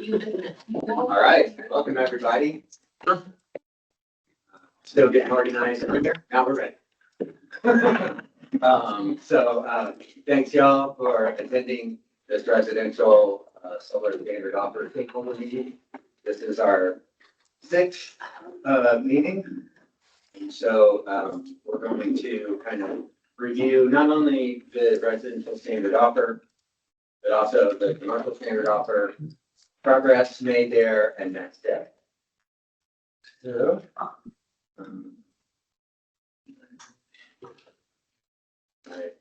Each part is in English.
All right, welcome everybody. Still getting organized over here. Now we're ready. Thanks y'all for attending this residential solar standard offer stakeholder meeting. This is our sixth meeting. And so we're going to kind of review not only the residential standard offer, but also the commercial standard offer, progress made there, and next step. So, right.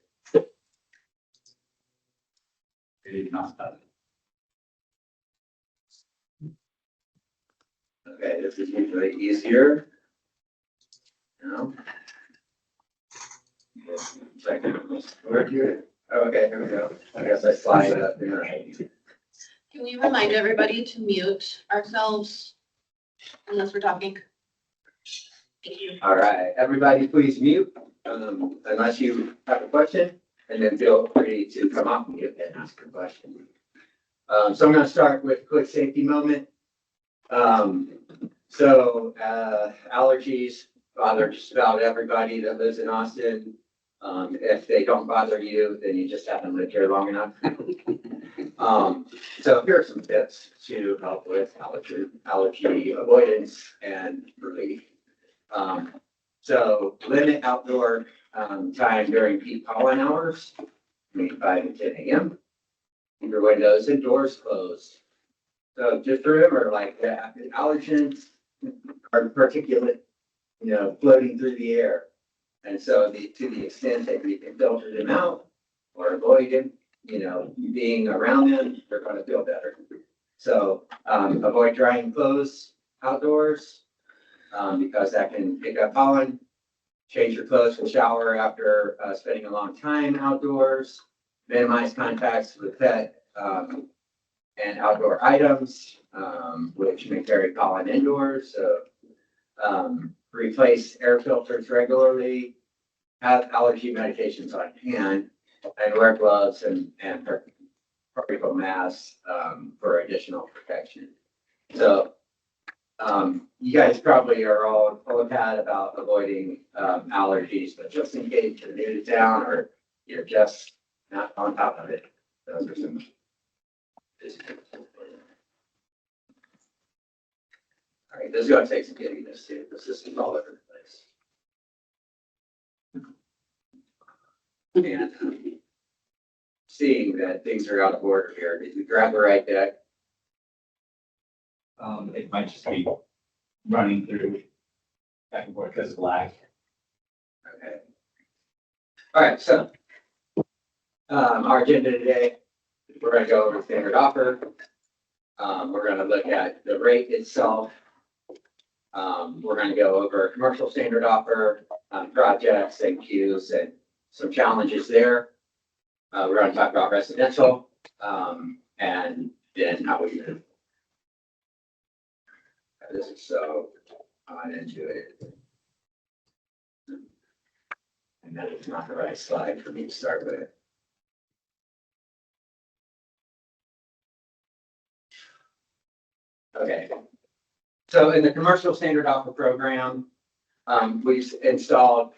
Okay, this is usually easier. No. Where do you? Oh, okay, here we go. I guess I slide it up there. Can we remind everybody to mute ourselves unless we're talking? Thank you. All right, everybody, please mute unless you have a question, and then feel free to come off mute and ask a question. So I'm going to start with a quick safety moment. Allergies bother just about everybody that lives in Austin. If they don't bother you, then you just haven't lived here long enough. So here are some tips to help with allergy avoidance and relief. So limit outdoor time during peak pollen hours, between 5 and 10 a.m. Keep your windows and doors closed. So just remember, like the allergens are particulate, floating through the air. And so to the extent that you can filter them out or avoid them, being around them, they're going to feel better. So avoid drying clothes outdoors because that can pick up pollen. Change your clothes and shower after spending a long time outdoors. Minimize contacts with pet and outdoor items, which may carry pollen indoors. So replace air filters regularly, have allergy medications on hand, and wear gloves and particle masks for additional protection. So you guys probably are all had about avoiding allergies, but just in case you're new to town or you're just not on top of it, those are some. All right, this is going to take some getting this to. The system's all over the place. And seeing that things are out of order here, did you grab the right deck? It might just be running through back and forth because of lag. Okay. All right, so our agenda today, we're going to go over standard offer. We're going to look at the rate itself. We're going to go over commercial standard offer, projects and queues and some challenges there. We're going to talk about residential and then how we move. This is so on into it. And that is not the right slide for me to start with. Okay. So in the commercial standard offer program, we've installed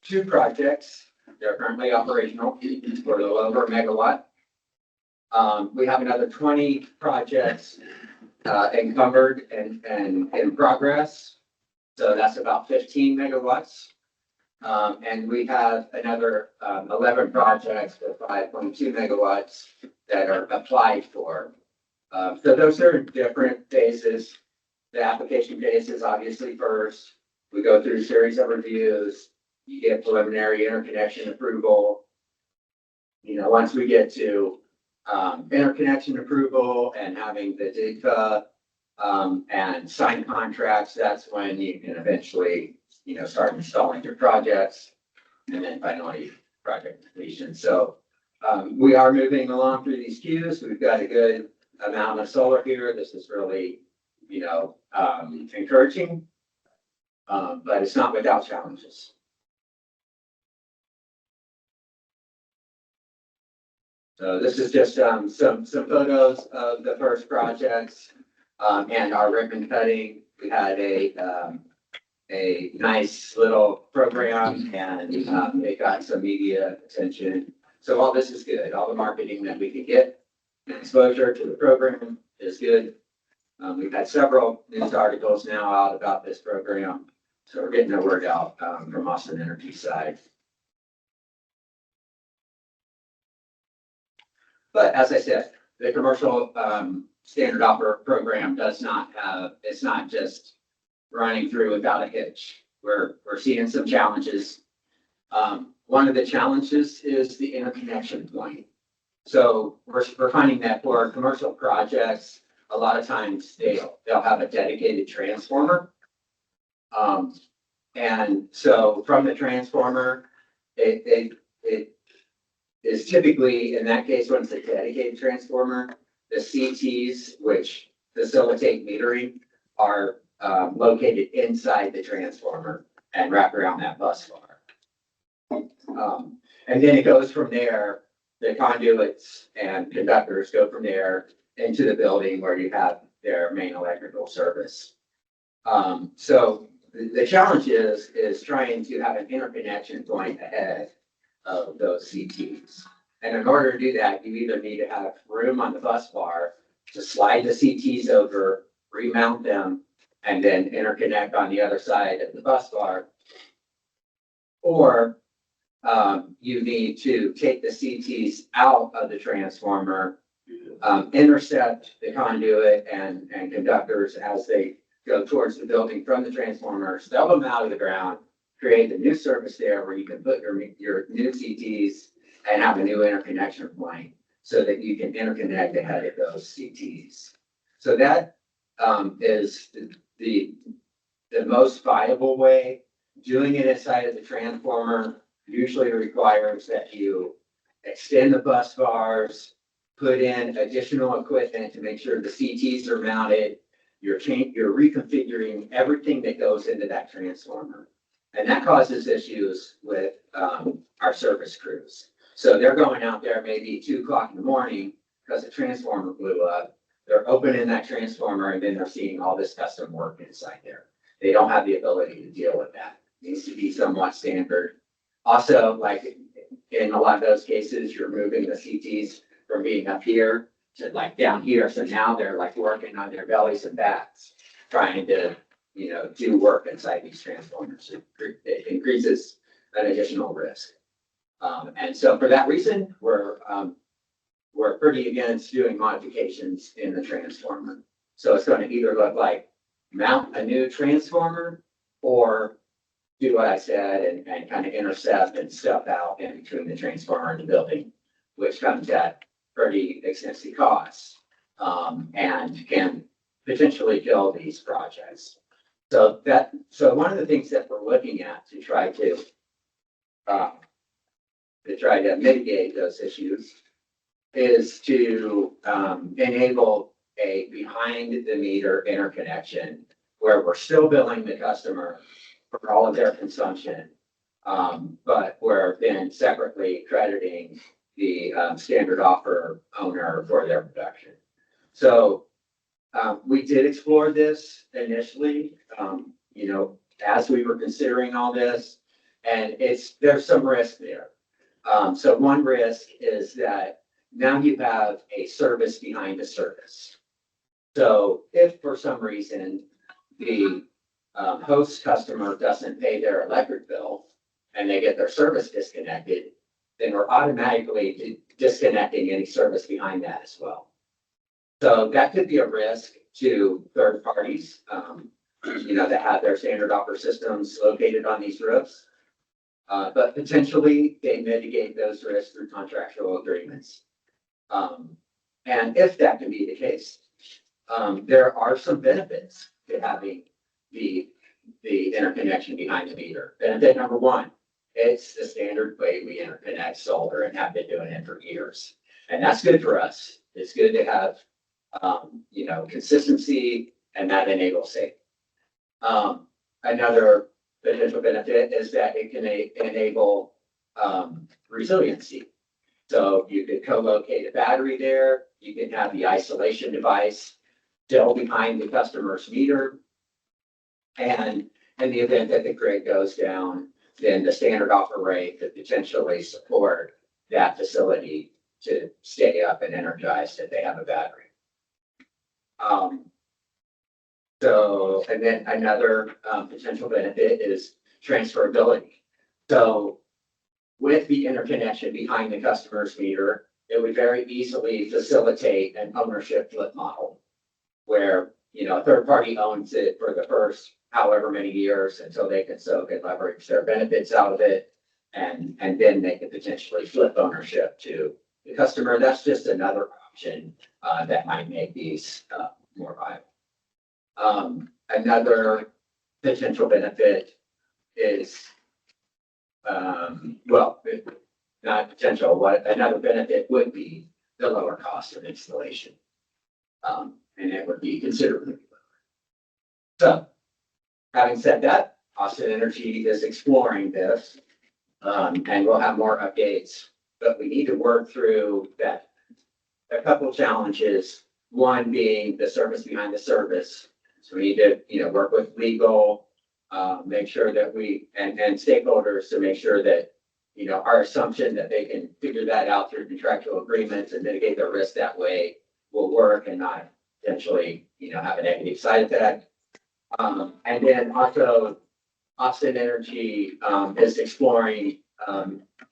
2 projects. They're currently operational for a little over a megawatt. We have another 20 projects encumbered and in progress. So that's about 15 megawatts. And we have another 11 projects with 5.2 megawatts that are applied for. So those are different phases. The application phase is obviously first. We go through a series of reviews. You get preliminary interconnection approval. Once we get to interconnection approval and having the DIGFA and sign contracts, that's when you can eventually, start installing your projects and then finally project completion. So we are moving along through these queues. We've got a good amount of solar here. This is really, encouraging, but it's not without challenges. So this is just, some photos of the first projects, and our ribbon cutting. We had a nice little program and, it got some media attention. So all this is good. All the marketing that we could get, exposure to the program is good. We've had several news articles now out about this program. So we're getting the word out, from Austin Energy side. But as I said, the commercial, standard offer program does not have, it's not just running through without a hitch. We're seeing some challenges. One of the challenges is the interconnection point. So we're finding that for commercial projects, a lot of times they'll have a dedicated transformer. And so from the transformer, it is typically, in that case, when it's a dedicated transformer, the CTs, which facilitate metering, are located inside the transformer and wrap around that bus bar. And then it goes from there, the conduits and conductors go from there into the building where you have their main electrical service. So the challenge is trying to have an interconnection point ahead of those CTs. And in order to do that, you either need to have room on the bus bar to slide the CTs over, remount them, and then interconnect on the other side of the bus bar. Or you need to take the CTs out of the transformer, intercept the conduit and conductors as they go towards the building from the transformer, stub them out of the ground, create a new service there where you can put your new CTs and have a new interconnection point so that you can interconnect ahead of those CTs. So that is the most viable way. Doing it inside of the transformer usually requires that you extend the bus bars, put in additional equipment to make sure the CTs are mounted. You're reconfiguring everything that goes into that transformer. And that causes issues with our service crews. So they're going out there maybe 2 o'clock in the morning because the transformer blew up. They're opening that transformer and then they're seeing all this custom work inside there. They don't have the ability to deal with that. It needs to be somewhat standard. Also, like in a lot of those cases, you're moving the CTs from being up here to like down here. So now they're like working on their bellies and backs, trying to, do work inside these transformers. It increases an additional risk. And so for that reason, we're pretty against doing modifications in the transformer. So it's going to either look like mount a new transformer or do what I said and kind of intercept and stuff out in between the transformer and the building, which comes at pretty extensive costs, and can potentially kill these projects. So one of the things that we're looking at to try to mitigate those issues is to enable a behind the meter interconnection where we're still billing the customer for all of their consumption, but we're then separately crediting the standard offer owner for their production. So we did explore this initially, as we were considering all this, and there's some risk there. So one risk is that now you have a service behind a service. So if for some reason the host customer doesn't pay their electric bill and they get their service disconnected, then we're automatically disconnecting any service behind that as well. So that could be a risk to third parties, that have their standard offer systems located on these roofs. But potentially they mitigate those risks through contractual agreements. And if that can be the case, there are some benefits to having the interconnection behind the meter. Benefit number one, it's the standard way we interconnect solar and have been doing it for years. And that's good for us. It's good to have, consistency, and that enables safety. Another potential benefit is that it can enable resiliency. So you could co-locate a battery there, you can have the isolation device still behind the customer's meter. And in the event that the grid goes down, then the standard offer rate could potentially support that facility to stay up and energized if they have a battery. So, and then another potential benefit is transferability. So with the interconnection behind the customer's meter, it would very easily facilitate an ownership flip model where, you know, a third party owns it for the first however many years until they can leverage their benefits out of it. And then they could potentially flip ownership to the customer. That's just another option that might make these more viable. Another potential benefit is, not potential, what another benefit would be the lower cost of installation. And it would be considerably lower. So, having said that, Austin Energy is exploring this, and we'll have more updates, but we need to work through that. A couple challenges, one being the service behind the service. So we need to, you know, work with legal, make sure that and stakeholders to make sure that, you know, our assumption that they can figure that out through contractual agreements and mitigate their risk that way will work and not potentially, you know, have a negative side effect. And then also Austin Energy is exploring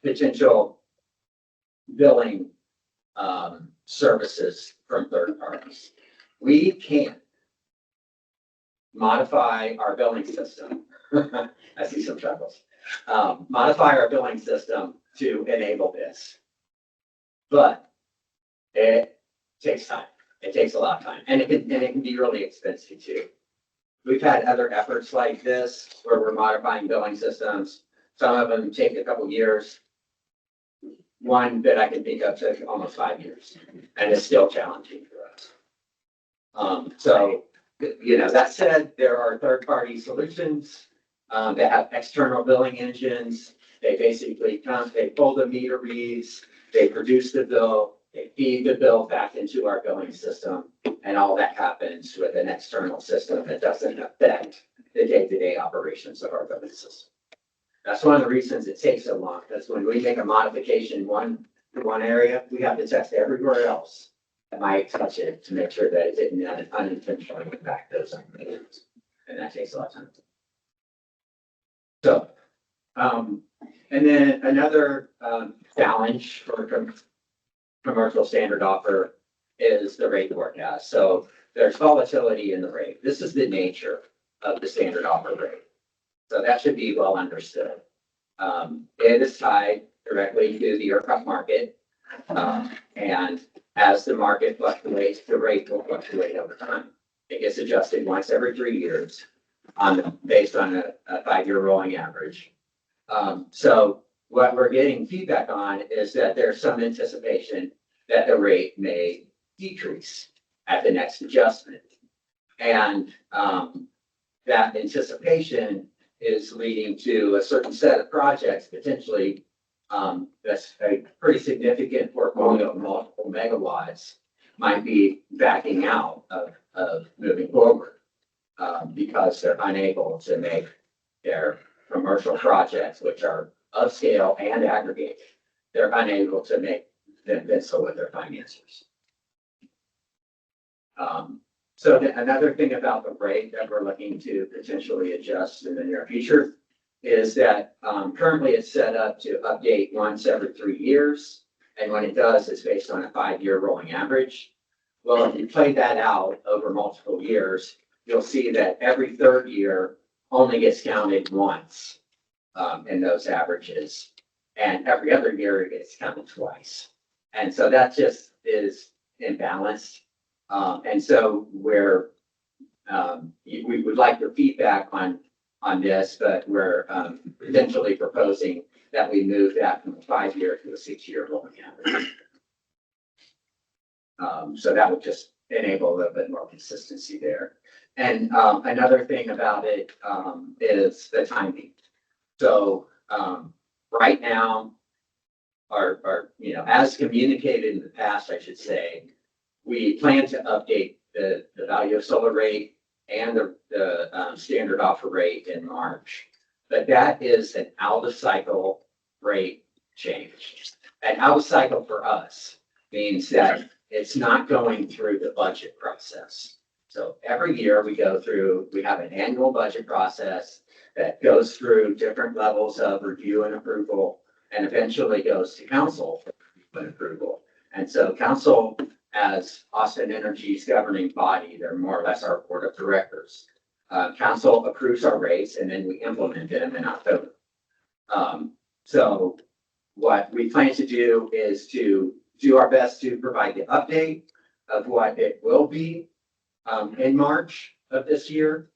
potential billing services from third parties. We can modify our billing system. I see some troubles. Modify our billing system to enable this. But it takes time. It takes a lot of time. And it can be really expensive too. We've had other efforts like this where we're modifying billing systems. Some of them take a couple years. One that I can think of took almost 5 years and is still challenging for us. So, you know, that said, there are third-party solutions that have external billing engines. They basically they pull the meter reads, they produce the bill, they feed the bill back into our billing system, and all that happens with an external system that doesn't affect the day-to-day operations of our billing system. That's one of the reasons it takes so long. That's when we make a modification in one area, we have to test everywhere else that might touch it to make sure that it didn't unintentionally impact those operations. And that takes a lot of time. So, and then another challenge for commercial standard offer is the rate forecast. So there's volatility in the rate. This is the nature of the standard offer rate. So that should be well understood. It is tied directly to the ERCOT market. And as the market fluctuates, the rate will fluctuate over time. It gets adjusted once every 3 years based on a 5-year rolling average. So what we're getting feedback on is that there's some anticipation that the rate may decrease at the next adjustment. And that anticipation is leading to a certain set of projects, potentially that's a pretty significant portfolio of multiple megawatts might be backing out of moving forward because they're unable to make their commercial projects, which are of scale and aggregate, they're unable to make them pencil with their financiers. So another thing about the rate that we're looking to potentially adjust in the near future is that currently it's set up to update once every 3 years. And when it does, it's based on a 5-year rolling average. Well, if you play that out over multiple years, you'll see that every 3rd year only gets counted once in those averages. And every other year it gets counted twice. And so that just is imbalanced. And so we would like your feedback on this, but we're potentially proposing that we move that from a 5-year to a 6-year rolling average. So that would just enable a little bit more consistency there. And another thing about it is the timing. So right now, as communicated in the past, I should say, we plan to update the value of solar rate and the standard offer rate in March. But that is an out of cycle rate change. An out of cycle for us means that it's not going through the budget process. So every year we have an annual budget process that goes through different levels of review and approval and eventually goes to council for approval. And so council, as Austin Energy's governing body, they're more or less our board of directors. Council approves our rates and then we implement them in October. So what we plan to do is to do our best to provide the update of what it will be in March of this year.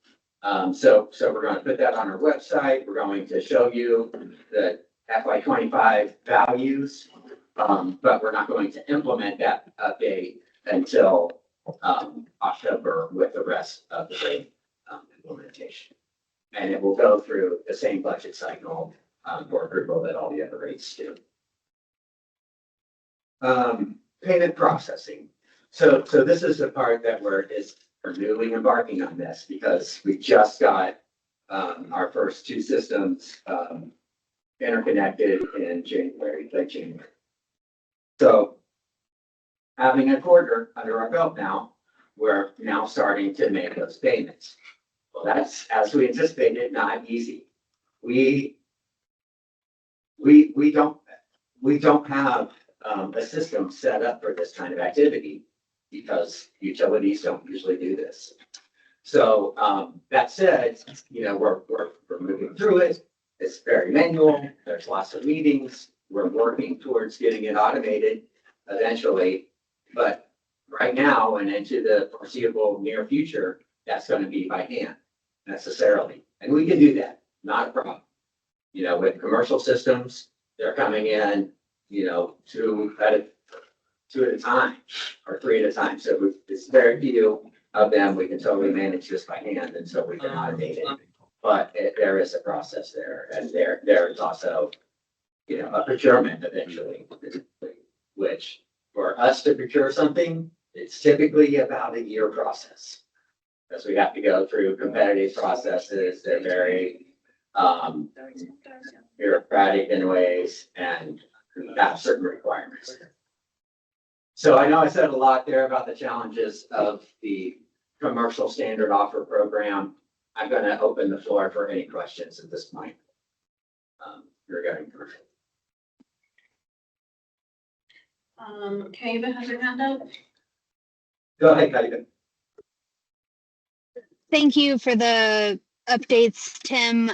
So we're going to put that on our website. We're going to show you the FY25 values, but we're not going to implement that update until October with the rest of the rate implementation. And it will go through the same budget cycle for approval that all the other rates do. Payment processing. So this is the part that we're newly embarking on this because we just got our first two systems interconnected in late January. So having a quarter under our belt now, we're now starting to make those payments. Well, that's, as we anticipated, not easy. We don't have a system set up for this kind of activity because utilities don't usually do this. So that said, we're moving through it. It's very manual. There's lots of meetings. We're working towards getting it automated eventually. But right now and into the foreseeable near future, that's going to be by hand necessarily. And we can do that. Not a problem. With commercial systems, they're coming in, two at a time or three at a time. So it's very few of them. We can totally manage this by hand, and so we can automate it. But there is a process there, and there is also, a procurement eventually, which for us to procure something, it's typically about a year process. Because we have to go through competitive processes. They're very bureaucratic in ways and have certain requirements. So I know I said a lot there about the challenges of the commercial standard offer program. I'm going to open the floor for any questions at this point regarding commercial. Kayva has her hand up. Go ahead, Kayva. Thank you for the updates, Tim.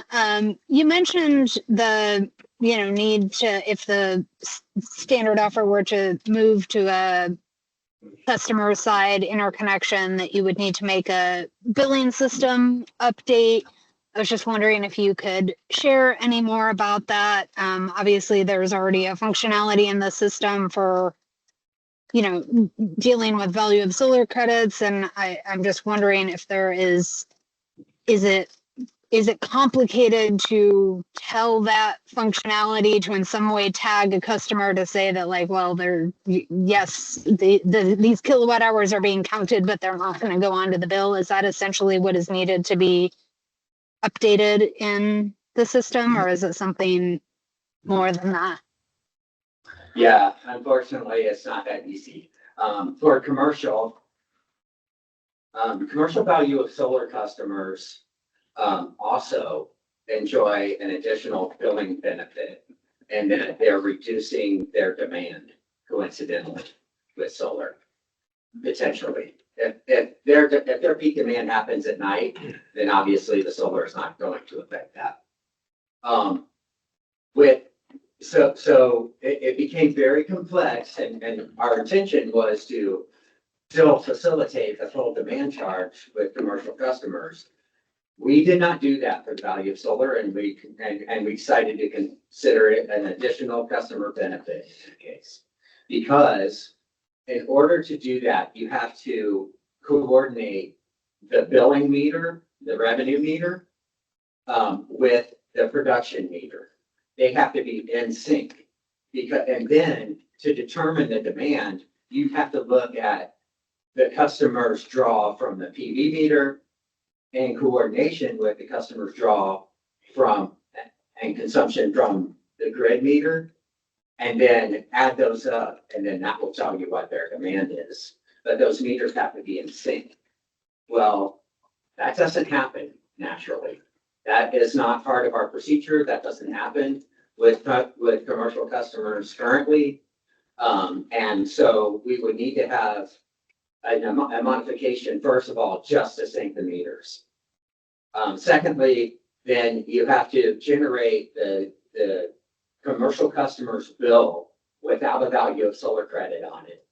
You mentioned the need to, if the standard offer were to move to a customer side interconnection, that you would need to make a billing system update. I was just wondering if you could share any more about that. Obviously, there's already a functionality in the system for dealing with value of solar credits, and I'm just wondering if there is it complicated to tell that functionality to in some way tag a customer to say that, like, well, these kilowatt hours are being counted, but they're not going to go onto the bill? Is that essentially what is needed to be updated in the system, or is it something more than that? Yeah, unfortunately, it's not that easy. For commercial value of solar customers also enjoy an additional billing benefit, and that they're reducing their demand coincidentally with solar, potentially. If their peak demand happens at night, then obviously the solar is not going to affect that. So it became very complex, and our intention was to still facilitate the full demand charge with commercial customers. We did not do that for the value of solar, and we decided to consider it an additional customer benefit in the case. Because in order to do that, you have to coordinate the billing meter, the revenue meter, with the production meter. They have to be in sync because, and then to determine the demand, you have to look at the customer's draw from the PV meter in coordination with the customer's draw from, and consumption from the grid meter. And then add those up, and then that will tell you what their demand is. But those meters have to be in sync. Well, that doesn't happen naturally. That is not part of our procedure. That doesn't happen with commercial customers currently. And so we would need to have a modification, first of all, just to sync the meters. Secondly, then you have to generate the commercial customer's bill without a value of solar credit on it,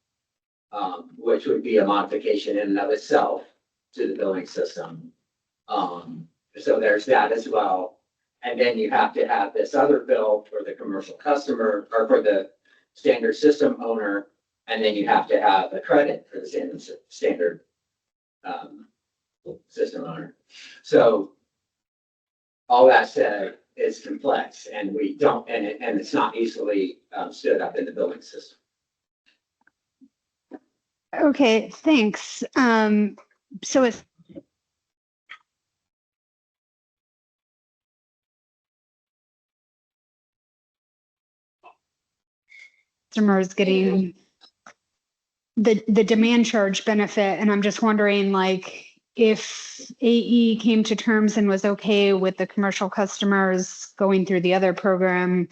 which would be a modification in and of itself to the billing system. So there's that as well. And then you have to have this other bill for the commercial customer or for the standard system owner. And then you have to have a credit for the standard system owner. So all that said, it's complex and we don't, and it's not easily stood up in the billing system. Okay, thanks. So it's customers getting the demand charge benefit, and I'm just wondering, like, if AE came to terms and was okay with the commercial customers going through the other program,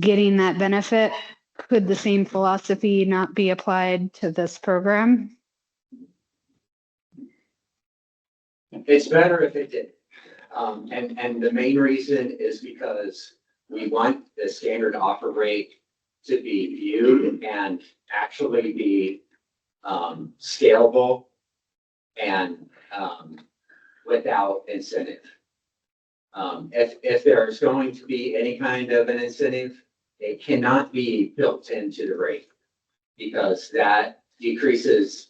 getting that benefit, could the same philosophy not be applied to this program? It's better if it did. And the main reason is because we want the standard offer rate to be viewed and actually be scalable and without incentive. If there's going to be any kind of an incentive, it cannot be built into the rate because that decreases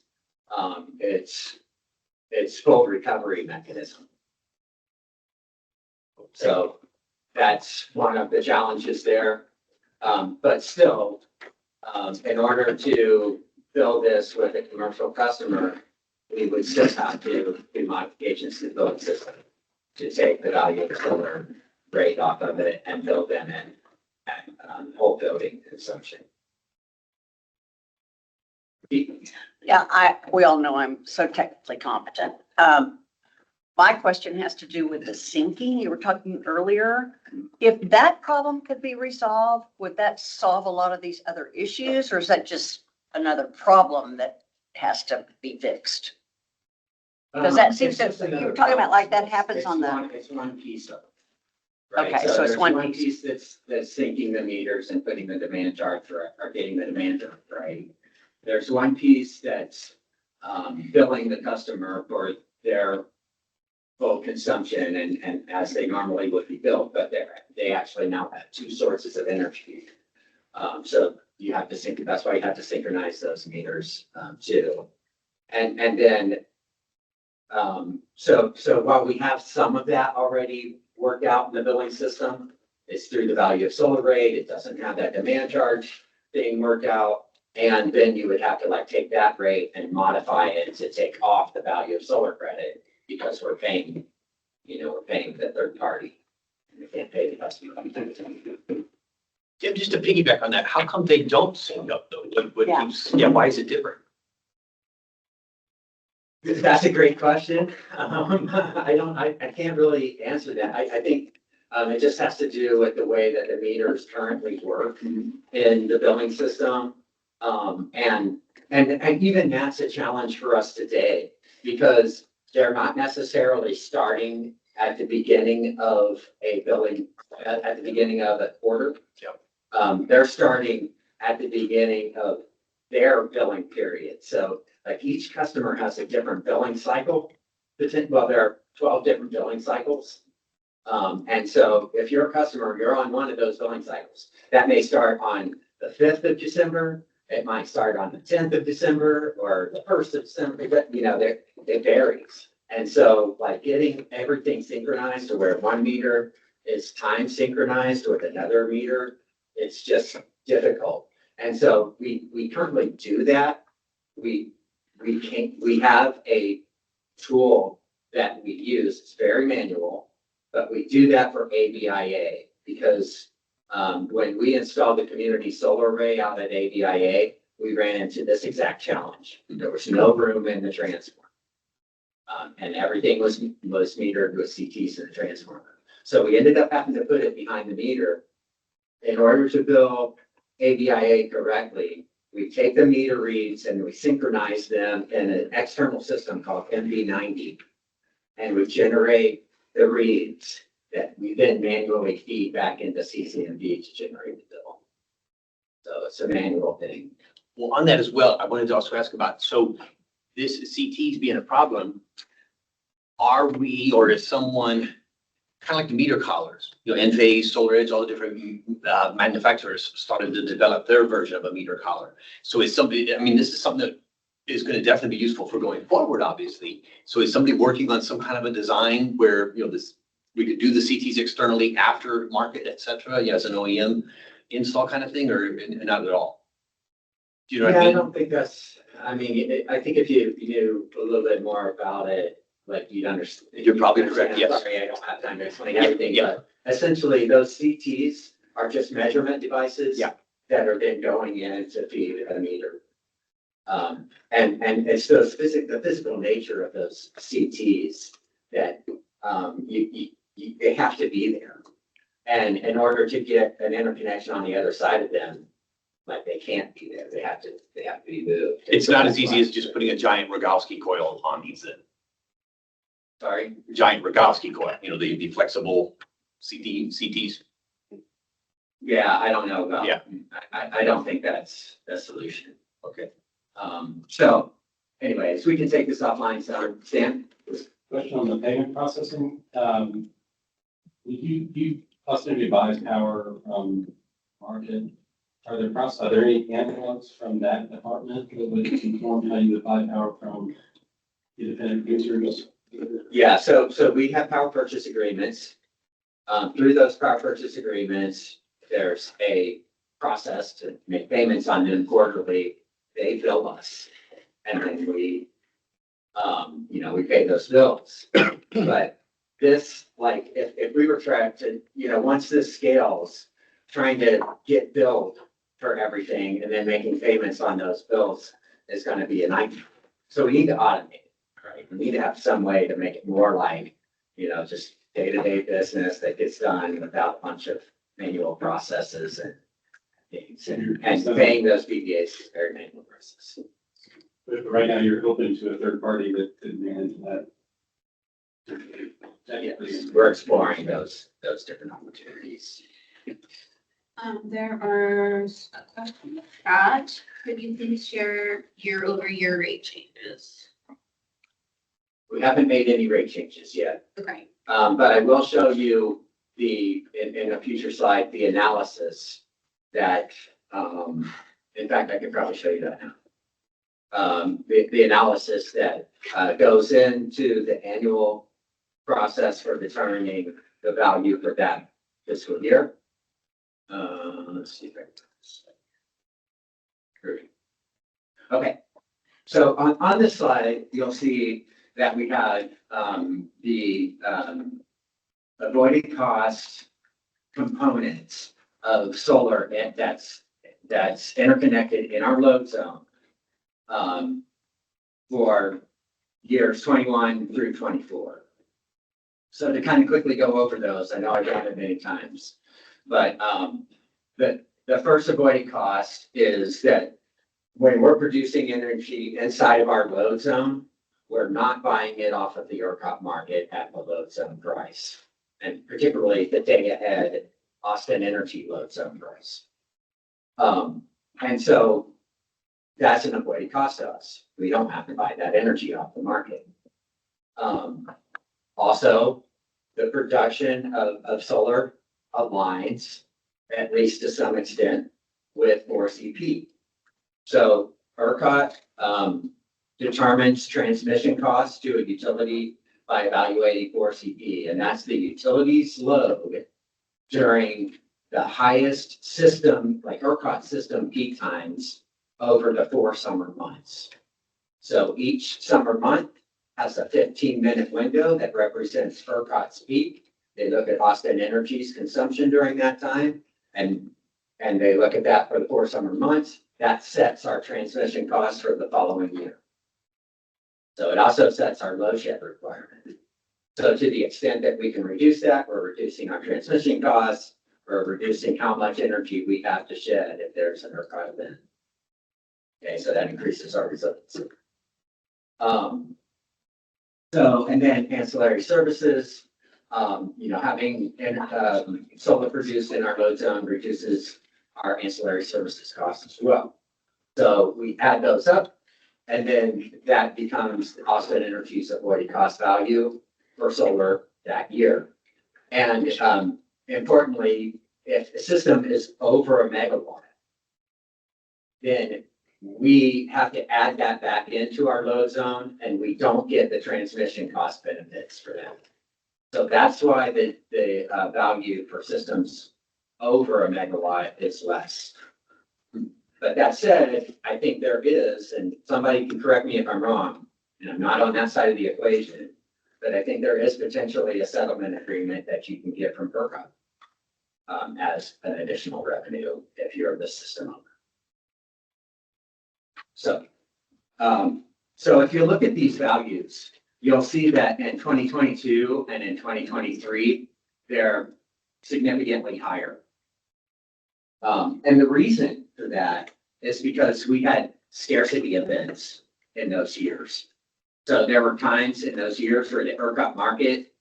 its full recovery mechanism. So that's one of the challenges there. But still, in order to build this with a commercial customer, we would still have to do modifications to the billing system to take the value of the solar rate off of it and build them in and whole building consumption. Yeah, we all know I'm so technically competent. My question has to do with the syncing you were talking earlier. If that problem could be resolved, would that solve a lot of these other issues, or is that just another problem that has to be fixed? Because that seems to, you were talking about like that happens on the. It's one piece of it. Right? Okay, so it's there's one piece. that's syncing the meters and putting the demand charge or getting the demand charge, right? There's one piece that's billing the customer for their full consumption and as they normally would be billed, but they actually now have two sources of energy. So you have to sync, that's why you have to synchronize those meters too. And then so while we have some of that already worked out in the billing system, it's through the value of solar rate. It doesn't have that demand charge being worked out. And then you would have to like take that rate and modify it to take off the value of solar credit because we're paying the third party. We can't pay the customer. Tim, just to piggyback on that, how come they don't sync up though? Yeah. Why is it different? That's a great question. I can't really answer that. I think it just has to do with the way that the meters currently work in the billing system. And even that's a challenge for us today because they're not necessarily starting at the beginning of a billing, at the beginning of a quarter. Yep. They're starting at the beginning of their billing period. So like each customer has a different billing cycle. Well, there are 12 different billing cycles. And so if you're a customer, you're on one of those billing cycles. That may start on the 5th of December. It might start on the 10th of December or the 1st of December, but it varies. And so like getting everything synchronized to where one meter is time synchronized with another meter, it's just difficult. And so we currently do that. We have a tool that we use. It's very manual, but we do that for ABIA because when we installed the community solar array out at ABIA, we ran into this exact challenge. There was no room in the transformer. And everything was metered with CTs in the transformer. So we ended up having to put it behind the meter. In order to bill ABIA correctly, we take the meter reads and we synchronize them in an external system called MV90. And we generate the reads that we then manually feed back into CCMD to generate the bill. So it's a manual thing. Well, on that as well, I wanted to also ask about, so this CTs being a problem, are we, or is someone, kind of like the meter collars, Enphase, SolarEdge, all the different manufacturers started to develop their version of a meter collar. So is somebody, I mean, this is something that is going to definitely be useful for going forward, obviously. So is somebody working on some kind of a design where, we could do the CTs externally after market, et cetera, as an OEM install kind of thing, or not at all? Do you know what I Yeah, I mean? don't think that's, I think if you knew a little bit more about it, like you'd understand. You're probably correct, yes. Sorry, I don't have time to explain Yeah, everything, yeah. but essentially those CTs are just measurement devices. Yeah. That are then going in to feed a meter. And it's the physical nature of those CTs that, they have to be there. And in order to get an interconnection on the other side of them, like they can't be there. They have to be moved. It's not as easy as just putting a giant Rogowski coil on these then. Sorry. Giant Rogowski coil, the flexible CTs. Yeah, I don't know about. Yeah. I don't think that's the solution. Okay. So anyways, we can take this offline. So Stan? Question on the payment processing. You customary buys power from market. Are there any analogs from that department that would inform how you would buy power from independent users? Yeah, so we have power purchase agreements. Through those power purchase agreements, there's a process to make payments on them quarterly. They bill us. And then we pay those bills. But this, like, if we were trying to, once this scales, trying to get billed for everything and then making payments on those bills is going to be a nightmare. So we need to automate it, right? We need to have some way to make it more like, just day-to-day business that gets done without a bunch of manual processes and things. And paying those BPAs is a very manual process. But right now, you're open to a third party that could manage that. Yes, we're exploring those different opportunities. There are a question in the chat. Could you please share year-over-year rate changes? We haven't made any rate changes yet, Okay. but I will show you in a future slide, the analysis that, in fact, I could probably show you that now. The analysis that goes into the annual process for determining the value for that fiscal year. Let's see if I can. Okay, so on this slide, you'll see that we had the avoided cost components of solar that's interconnected in our load zone for years 21 through 24. So to kind of quickly go over those, I know I've done it many times, but the first avoided cost is that when we're producing energy inside of our load zone, we're not buying it off of the ERCOT market at the load zone price, and particularly the day ahead Austin Energy load zone price. And so that's an avoided cost to us. We don't have to buy that energy off the market. Also, the production of solar aligns, at least to some extent, with 4CP. So ERCOT determines transmission costs to a utility by evaluating 4CP, and that's the utility's load during the highest system, like ERCOT system peak times over the 4 summer months. So each summer month has a 15-minute window that represents ERCOT's peak. They look at Austin Energy's consumption during that time, and they look at that for the 4 summer months. That sets our transmission costs for the following year. So it also sets our load shed requirement. So to the extent that we can reduce that, we're reducing our transmission costs, we're reducing how much energy we have to shed if there's an ERCOT event. Okay, so that increases our resiliency. And then ancillary services, having solar produced in our load zone reduces our ancillary services costs as well. So we add those up, and then that becomes Austin Energy's avoided cost value for solar that year. And importantly, if the system is over 1 megawatt, then we have to add that back into our load zone, and we don't get the transmission cost benefits for that. So that's why the value for systems over 1 megawatt is less. But that said, I think there is, and somebody can correct me if I'm wrong, and I'm not on that side of the equation, but I think there is potentially a settlement agreement that you can get from ERCOT as an additional revenue if you're the system owner. So if you look at these values, you'll see that in 2022 and in 2023, they're significantly higher. And the reason for that is because we had scarcity events in those years. So there were times in those years where the ERCOT market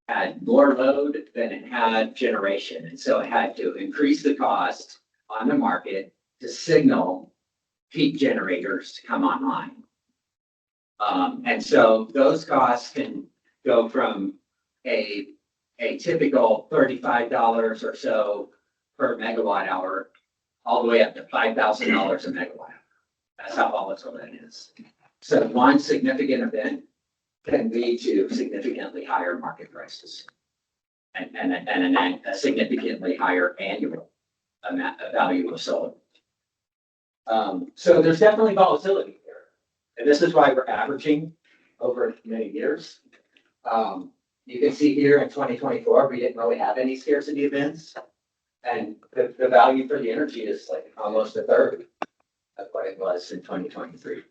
had more load than it had generation. And so it had to increase the cost on the market to signal peak generators to come online. And so those costs can go from a typical $35 or so per megawatt hour, all the way up to $5,000 a megawatt hour. That's how volatile that is. So one significant event can lead to significantly higher market prices and a significantly higher annual value of solar. So there's definitely volatility there. And this is why we're averaging over many years. You can see here in 2024, we didn't really have any scarcity events. And the value for the energy is like almost a third of what it was in 2023.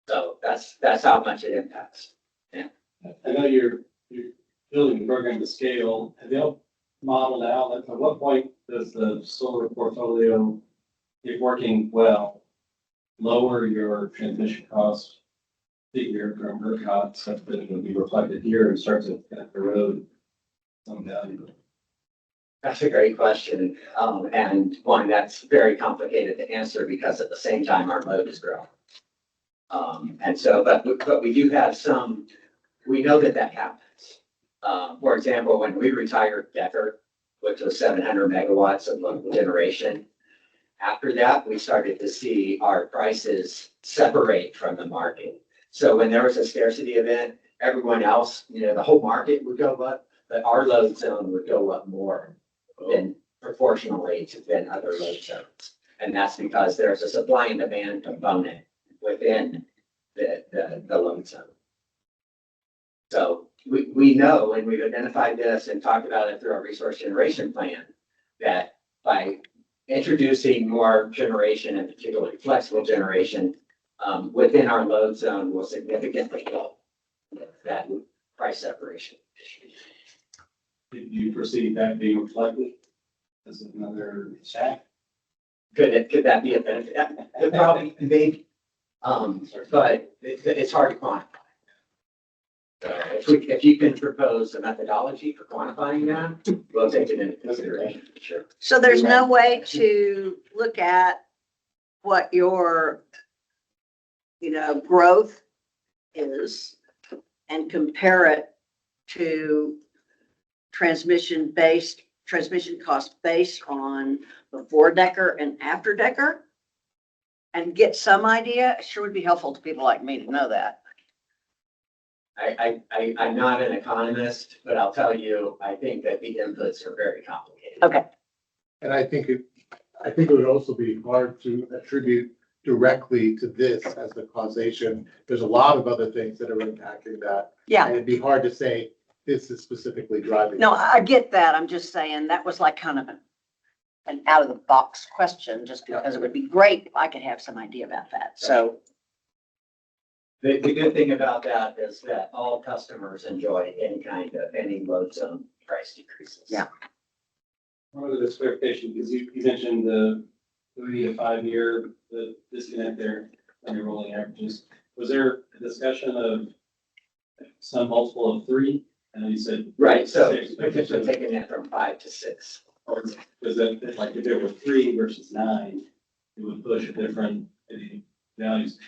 So that's how much it impacts. I know you're building the program to scale. Have you all modeled out, at what point does the solar portfolio, if working well, lower your transmission costs figure from ERCOT such that it will be reflected here and start to kind of erode some value? That's a great question, and one that's very complicated to answer because at the same time our load is growing. And so, but we do have some. We know that happens. For example, when we retired Decker, which was 700 megawatts of local generation, after that we started to see our prices separate from the market. So when there was a scarcity event, everyone else, the whole market would go up, but our load zone would go up more than proportionally than other load zones. And that's because there's a supply and demand component within the load zone. So we know, and we've identified this and talked about it through our resource generation plan, that by introducing more generation, and particularly flexible generation, within our load zone will significantly help that price separation. Do you foresee that being reflected as another stack? Could that be a benefit? It probably maybe, but it's hard to quantify. So if you can propose a methodology for quantifying that, we'll take it into consideration, sure. So there's no way to look at what your, growth is and compare it to transmission cost based on before Decker and after Decker, and get some idea. It sure would be helpful to people like me to know that. I'm not an economist, but I'll tell you, I think that the inputs are very complicated. Okay, And I think it would also be hard to attribute directly to this as the causation. There's a lot of other things that are impacting that. yeah. And it'd be hard to say this is specifically driving. No, it. I get that. I'm just saying that was like kind of an out of the box question, just because it would be great if I could have some idea about that. So, The good thing about that is that all customers enjoy any load zone price decreases. Yeah. One of this clarification, because you mentioned the 3 to 5 year, the disconnect there on your rolling averages. Was there a discussion of some multiple of 3? I know you said. Right, so 6, we're just taking that from 5 to 6. was that, like, if there were 3 versus 9, it would push a different values.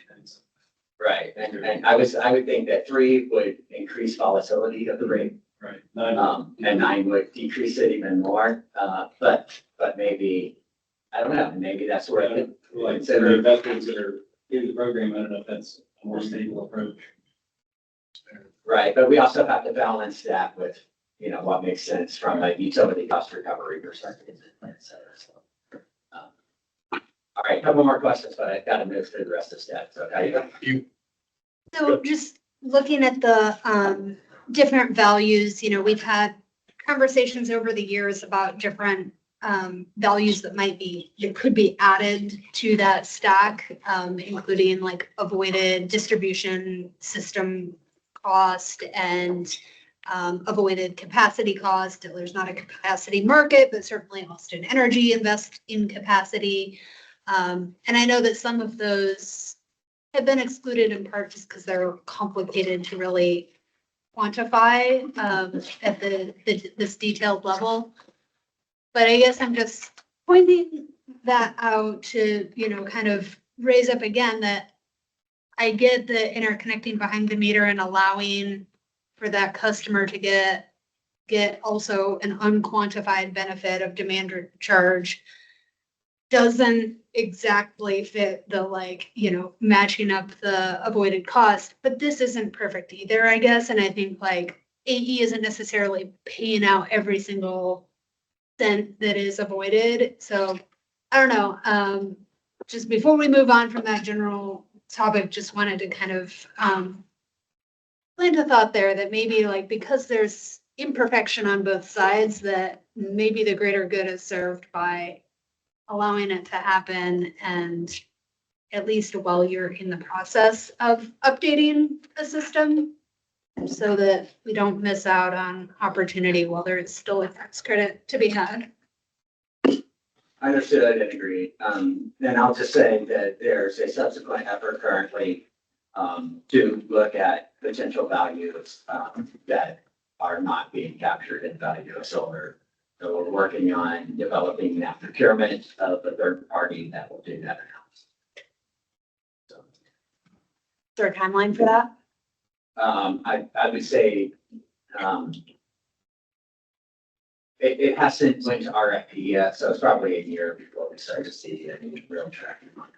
Right, and I would think that 3 would increase volatility of the rate. Right. 9. And 9 would decrease it even more, but maybe, I don't know, maybe that's where it Like, so the investors that are in the program, I don't know if that's a more stable approach. right, but we also have to balance that with, what makes sense from a utility cost recovery perspective, et cetera, so. All right, a couple more questions, but I've got to move through the rest of stats, okay? So just looking at the different values, we've had conversations over the years about different values that could be added to that stack, including like avoided distribution system cost and avoided capacity cost. There's not a capacity market, but certainly Austin Energy invest in capacity. And I know that some of those have been excluded in part just because they're complicated to really quantify at this detailed level. But I guess I'm just pointing that out to, kind of raise up again that I get the interconnecting behind the meter and allowing for that customer to get also an unquantified benefit of demand charge doesn't exactly fit the matching up the avoided cost, but this isn't perfect either, I guess. And I think AE isn't necessarily paying out every single cent that is avoided. So I don't know. Just before we move on from that general topic, just wanted to kind of plant a thought there that maybe because there's imperfection on both sides, that maybe the greater good is served by allowing it to happen, and at least while you're in the process of updating the system, so that we don't miss out on opportunity while there is still a tax credit to be had. Understood and agreed. Then I'll just say that there's a subsequent effort currently to look at potential values that are not being captured in value of solar. So we're working on developing that procurement of the third party that will do that analysis. So, Is there a timeline for that? I would say it hasn't went to RFP yet, so it's probably a year before we start to see any real tracking on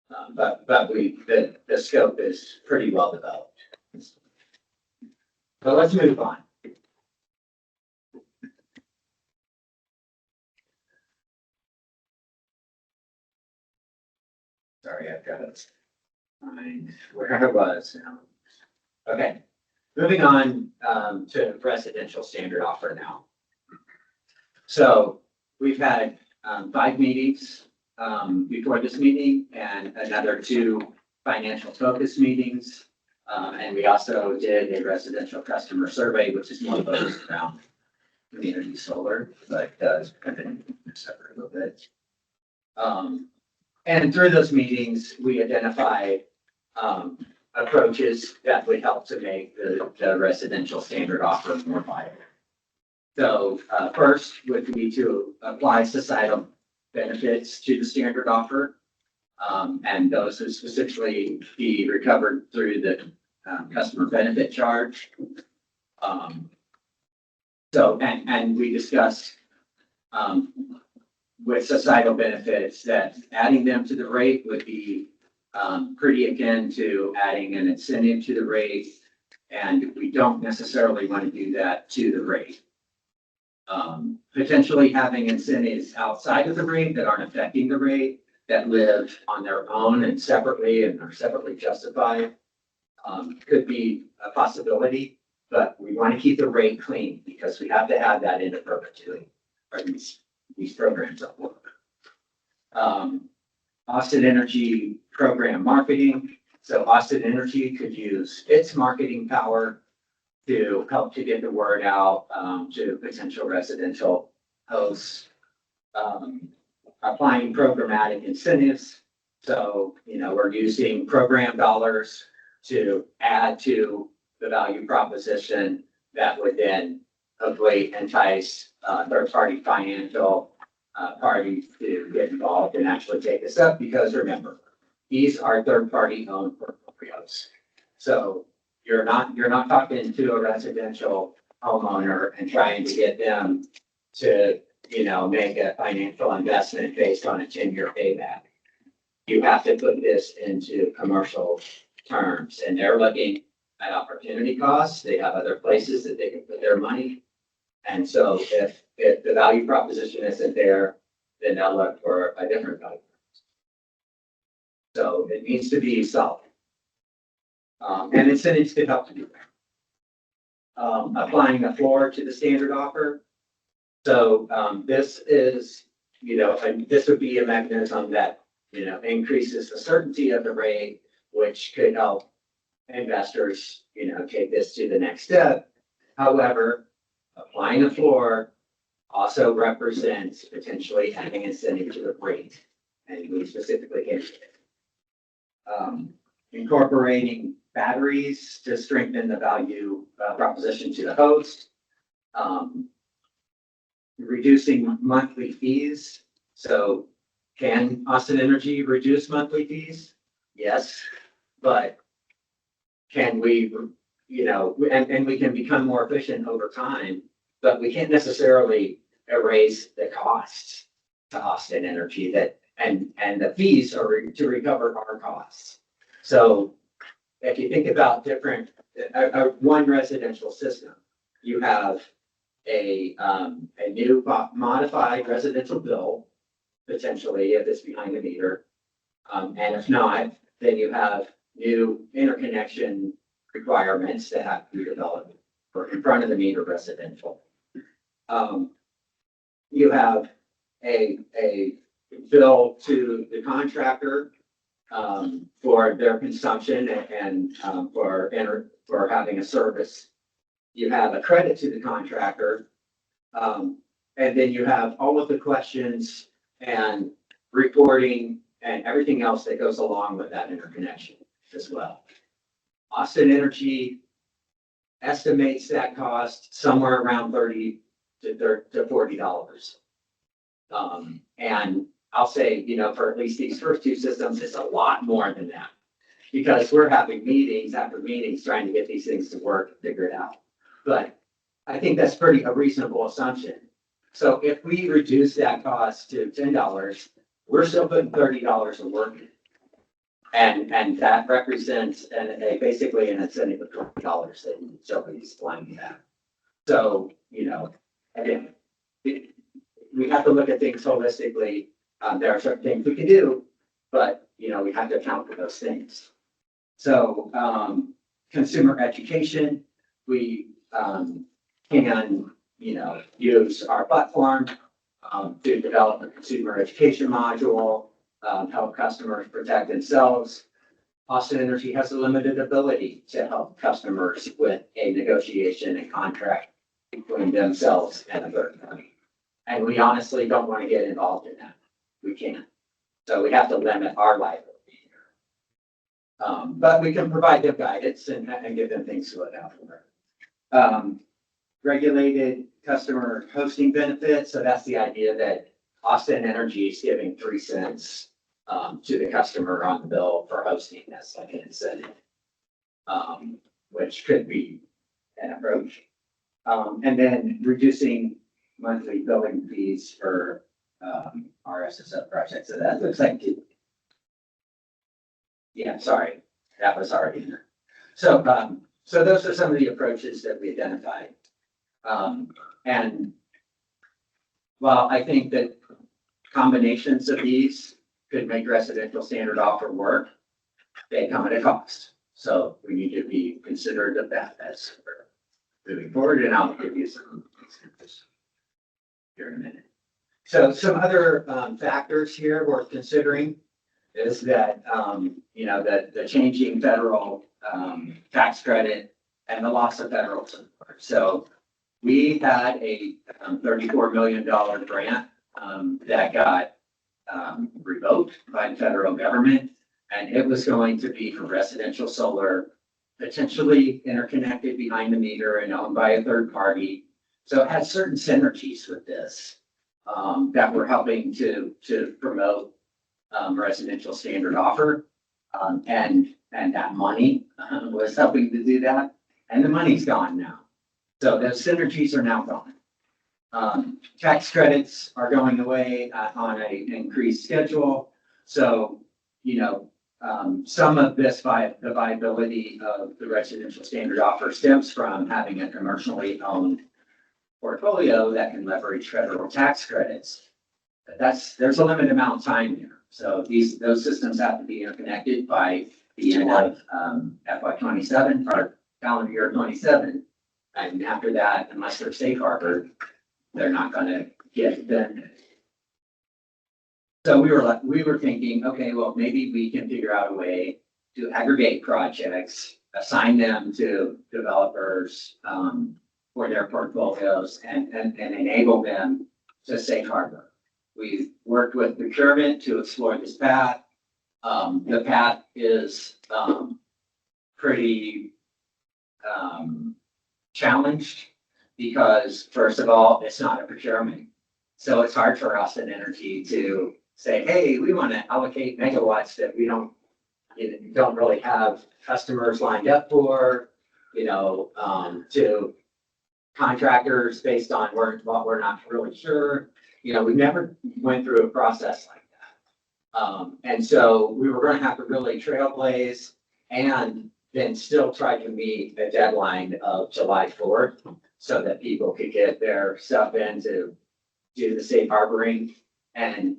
that. But the scope is pretty well developed. So let's move on. Sorry, I've got to find where I was now. Okay, moving on to residential standard offer now. So we've had 5 meetings before this meeting and another 2 financial focus meetings. And we also did a residential customer survey, which is more focused around community solar, but does kind of separate a little bit. And through those meetings, we identified approaches that would help to make the residential standard offer more viable. So first would be to apply societal benefits to the standard offer. And those would specifically be recovered through the customer benefit charge. And we discussed with societal benefits that adding them to the rate would be pretty akin to adding an incentive to the rate. And we don't necessarily want to do that to the rate. Potentially having incentives outside of the rate that aren't affecting the rate, that live on their own and separately and are separately justified. Could be a possibility, but we want to keep the rate clean because we have to have that into perpetuity for these programs at work. Austin Energy program marketing. So Austin Energy could use its marketing power to help to get the word out to potential residential hosts. Applying programmatic incentives. So, we're using program dollars to add to the value proposition that would then hopefully entice third-party financial parties to get involved and actually take this up. Because remember, these are third-party owned portfolios. So you're not talking to a residential homeowner and trying to get them to, make a financial investment based on a 10-year payback. You have to put this into commercial terms, and they're looking at opportunity costs. They have other places that they can put their money. And so if the value proposition isn't there, then they'll look for a different value. So it needs to be solid. And incentives could help to do that. Applying the floor to the standard offer. So this is, this would be a mechanism that, increases the certainty of the rate, which could help investors, take this to the next step. However, applying a floor also represents potentially adding incentive to the rate, and we specifically can't. Incorporating batteries to strengthen the value proposition to the host. Reducing monthly fees. So can Austin Energy reduce monthly fees? Yes, but can we, and we can become more efficient over time, but we can't necessarily erase the costs to Austin Energy and the fees are to recover our costs. So if you think about one residential system, you have a new modified residential bill, potentially, if it's behind the meter. And if not, then you have new interconnection requirements that have to be developed for in front of the meter residential. You have a bill to the contractor for their consumption and for having a service. You have a credit to the contractor, and then you have all of the questions and reporting and everything else that goes along with that interconnection as well. Austin Energy estimates that cost somewhere around $30 to $40. And I'll say, for at least these first two systems, it's a lot more than that because we're having meetings after meetings trying to get these things to work and figure it out. But I think that's a reasonable assumption. So if we reduce that cost to $10, we're still putting $30 of work in. And that represents basically an incentive of $20 that somebody's flying that. So, again, we have to look at things holistically. There are certain things we can do, but, we have to account for those things. So, consumer education, we can, use our platform to develop a consumer education module, help customers protect themselves. Austin Energy has a limited ability to help customers with a negotiation and contract between themselves and a third party. And we honestly don't want to get involved in that. We can't. So we have to limit our liability here. But we can provide them guidance and give them things to look out for. Regulated customer hosting benefits. So that's the idea that Austin Energy is giving 3 cents to the customer on the bill for hosting. That's like an incentive, which could be an approach. And then reducing monthly billing fees for our SSO project. So that looks like sorry, that was already there. So so those are some of the approaches that we identified. And While I think that combinations of these could make residential standard offer work, they come at a cost. So we need to be considerate of that as we're moving forward, and I'll give you some examples here in a minute. So some other factors here worth considering is that, that the changing federal tax credit and the loss of federal support. So we had a $34 million grant that got revoked by the federal government, and it was going to be for residential solar, potentially interconnected behind the meter and owned by a third party. So it has certain synergies with this that we're helping to promote residential standard offer. And that money was helping to do that. And the money's gone now. So those synergies are now gone. Tax credits are going away on an increased schedule. So, some of this the viability of the residential standard offer stems from having a commercially owned portfolio that can leverage federal tax credits. There's a limited amount of time here. So those systems have to be interconnected by the end of FY 27 or calendar year 27. And after that, unless they're safe harbor, they're not going to get benefit. So we were thinking, okay, well, maybe we can figure out a way to aggregate projects, assign them to developers for their portfolios, and enable them to safe harbor. We've worked with procurement to explore this path. The path is pretty challenged because, first of all, it's not a procurement. So it's hard for us in energy to say, hey, we want to allocate megawatts that we don't really have customers lined up for, to contractors based on what we're not really sure. We never went through a process like that. And so we were going to have to really trailblaze and then still try to meet a deadline of July 4th so that people could get their stuff in to do the safe harboring. And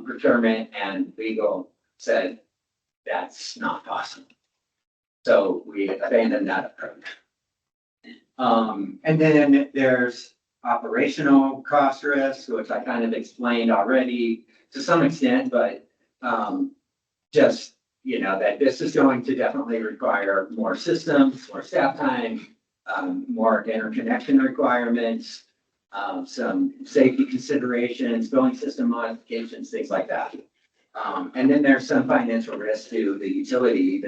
procurement and legal said that's not possible. So we abandoned that approach. And then there's operational cost risk, which I kind of explained already to some extent, but just, that this is going to definitely require more systems, more staff time, more interconnection requirements, some safety considerations, billing system modifications, things like that. And then there's some financial risk to the utility,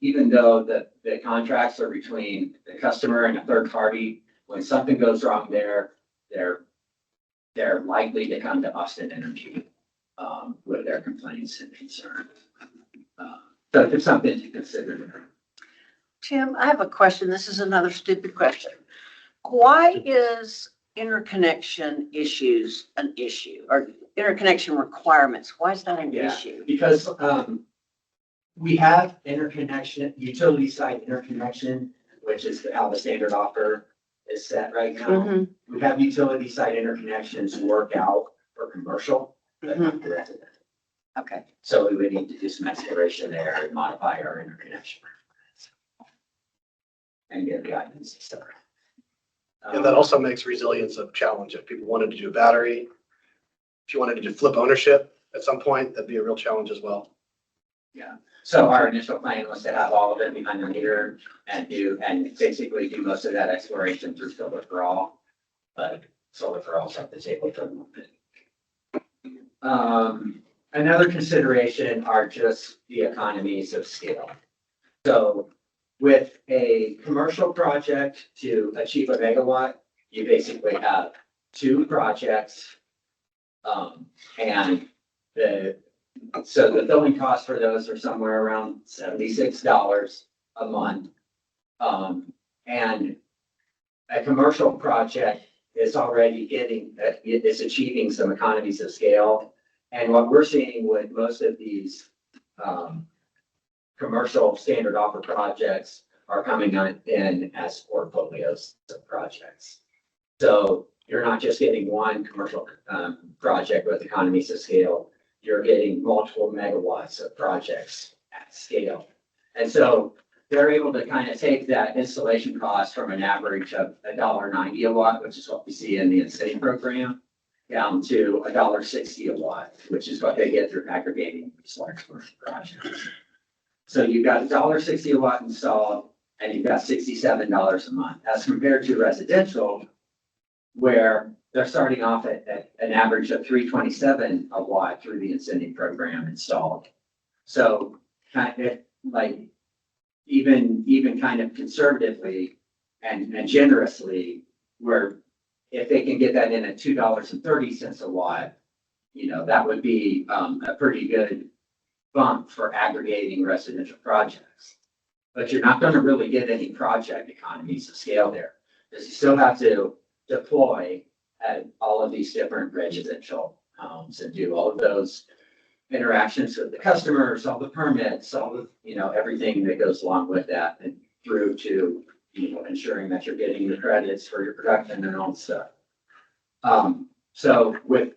even though the contracts are between the customer and a third party. When something goes wrong there, they're likely to come to Austin Energy with their complaints and concerns. So it's something to consider. Tim, I have a question. This is another stupid question. Why is interconnection issues an issue, or interconnection requirements? Why is that an Yeah. issue? Because we have interconnection, utility side interconnection, which is how the standard offer is set right now. Mhm. We have utility side interconnections work out for commercial, but not for residential. Okay. So we would need to do some exploration there and modify our interconnection. And get guidance, et cetera. And that also makes resilience a challenge. If people wanted to do a battery, if you wanted to do flip ownership at some point, that'd be a real challenge as well. Yeah, so our initial plan was to have all of it behind the meter and basically do most of that exploration through solar for all. But solar for all's off the table for the moment. Another consideration are just the economies of scale. So with a commercial project to achieve a megawatt, you basically have two projects. And so the billing costs for those are somewhere around $76 a month. And a commercial project is already is achieving some economies of scale. And what we're seeing with most of these commercial standard offer projects are coming in as portfolios of projects. So you're not just getting one commercial, project with economies of scale. You're getting multiple megawatts of projects at scale. And so they're able to kind of take that installation cost from an average of $1.90 a watt, which is what we see in the incentive program, down to $1.60 a watt, which is what they get through aggregating these large commercial projects. So you've got $1.60 a watt installed, and you've got $67 a month, as compared to residential, where they're starting off at an average of $3.27 a watt through the incentive program installed. So kind of like even kind of conservatively and generously, where if they can get that in at $2.30 a watt, you know, that would be a pretty good bump for aggregating residential projects. But you're not going to really get any project economies of scale there, because you still have to deploy at all of these different residential homes and do all of those interactions with the customers, all the permits, all the, you know, everything that goes along with that, and through to, you know, ensuring that you're getting the credits for your production and all the stuff. So with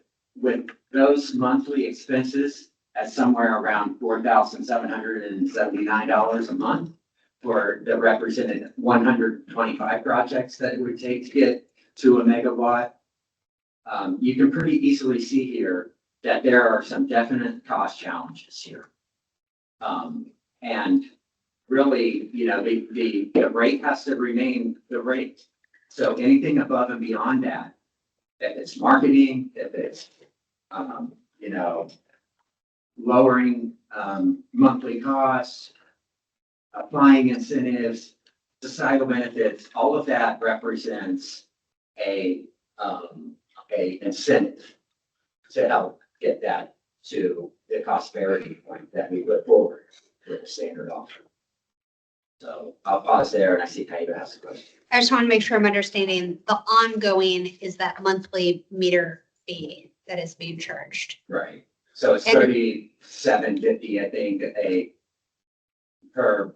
those monthly expenses at somewhere around $4,779 a month for the represented 125 projects that it would take to get to a megawatt, you can pretty easily see here that there are some definite cost challenges here. And really, you know, the rate has to remain the rate. So anything above and beyond that, if it's marketing, if it's, you know, lowering monthly costs, applying incentives, societal benefits, all of that represents a incentive to help get that to the cost parity point that we put forward with the standard offer. So I'll pause there, and I see Taylor has a question. I just want to make sure I'm understanding, the ongoing is that monthly meter fee that is being charged. Right. So it's And- $37.50, I think, per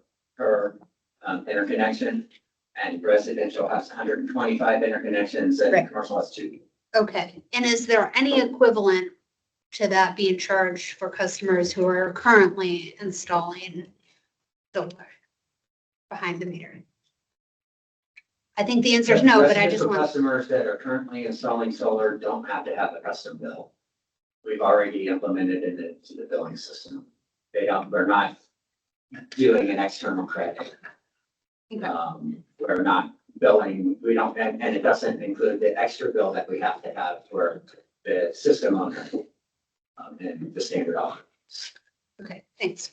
interconnection. And residential has 125 interconnections, and Right. commercial has 2. Okay, and is there any equivalent to that being charged for customers who are currently installing solar behind the meter? I think the answer is no, but I just Residential want, customers that are currently installing solar don't have to have a custom bill. We've already implemented it into the billing system. We're not doing an external credit. We're not billing, we don't, and it doesn't include the extra bill that we have to have for the system owner. And the standard offer. okay, thanks.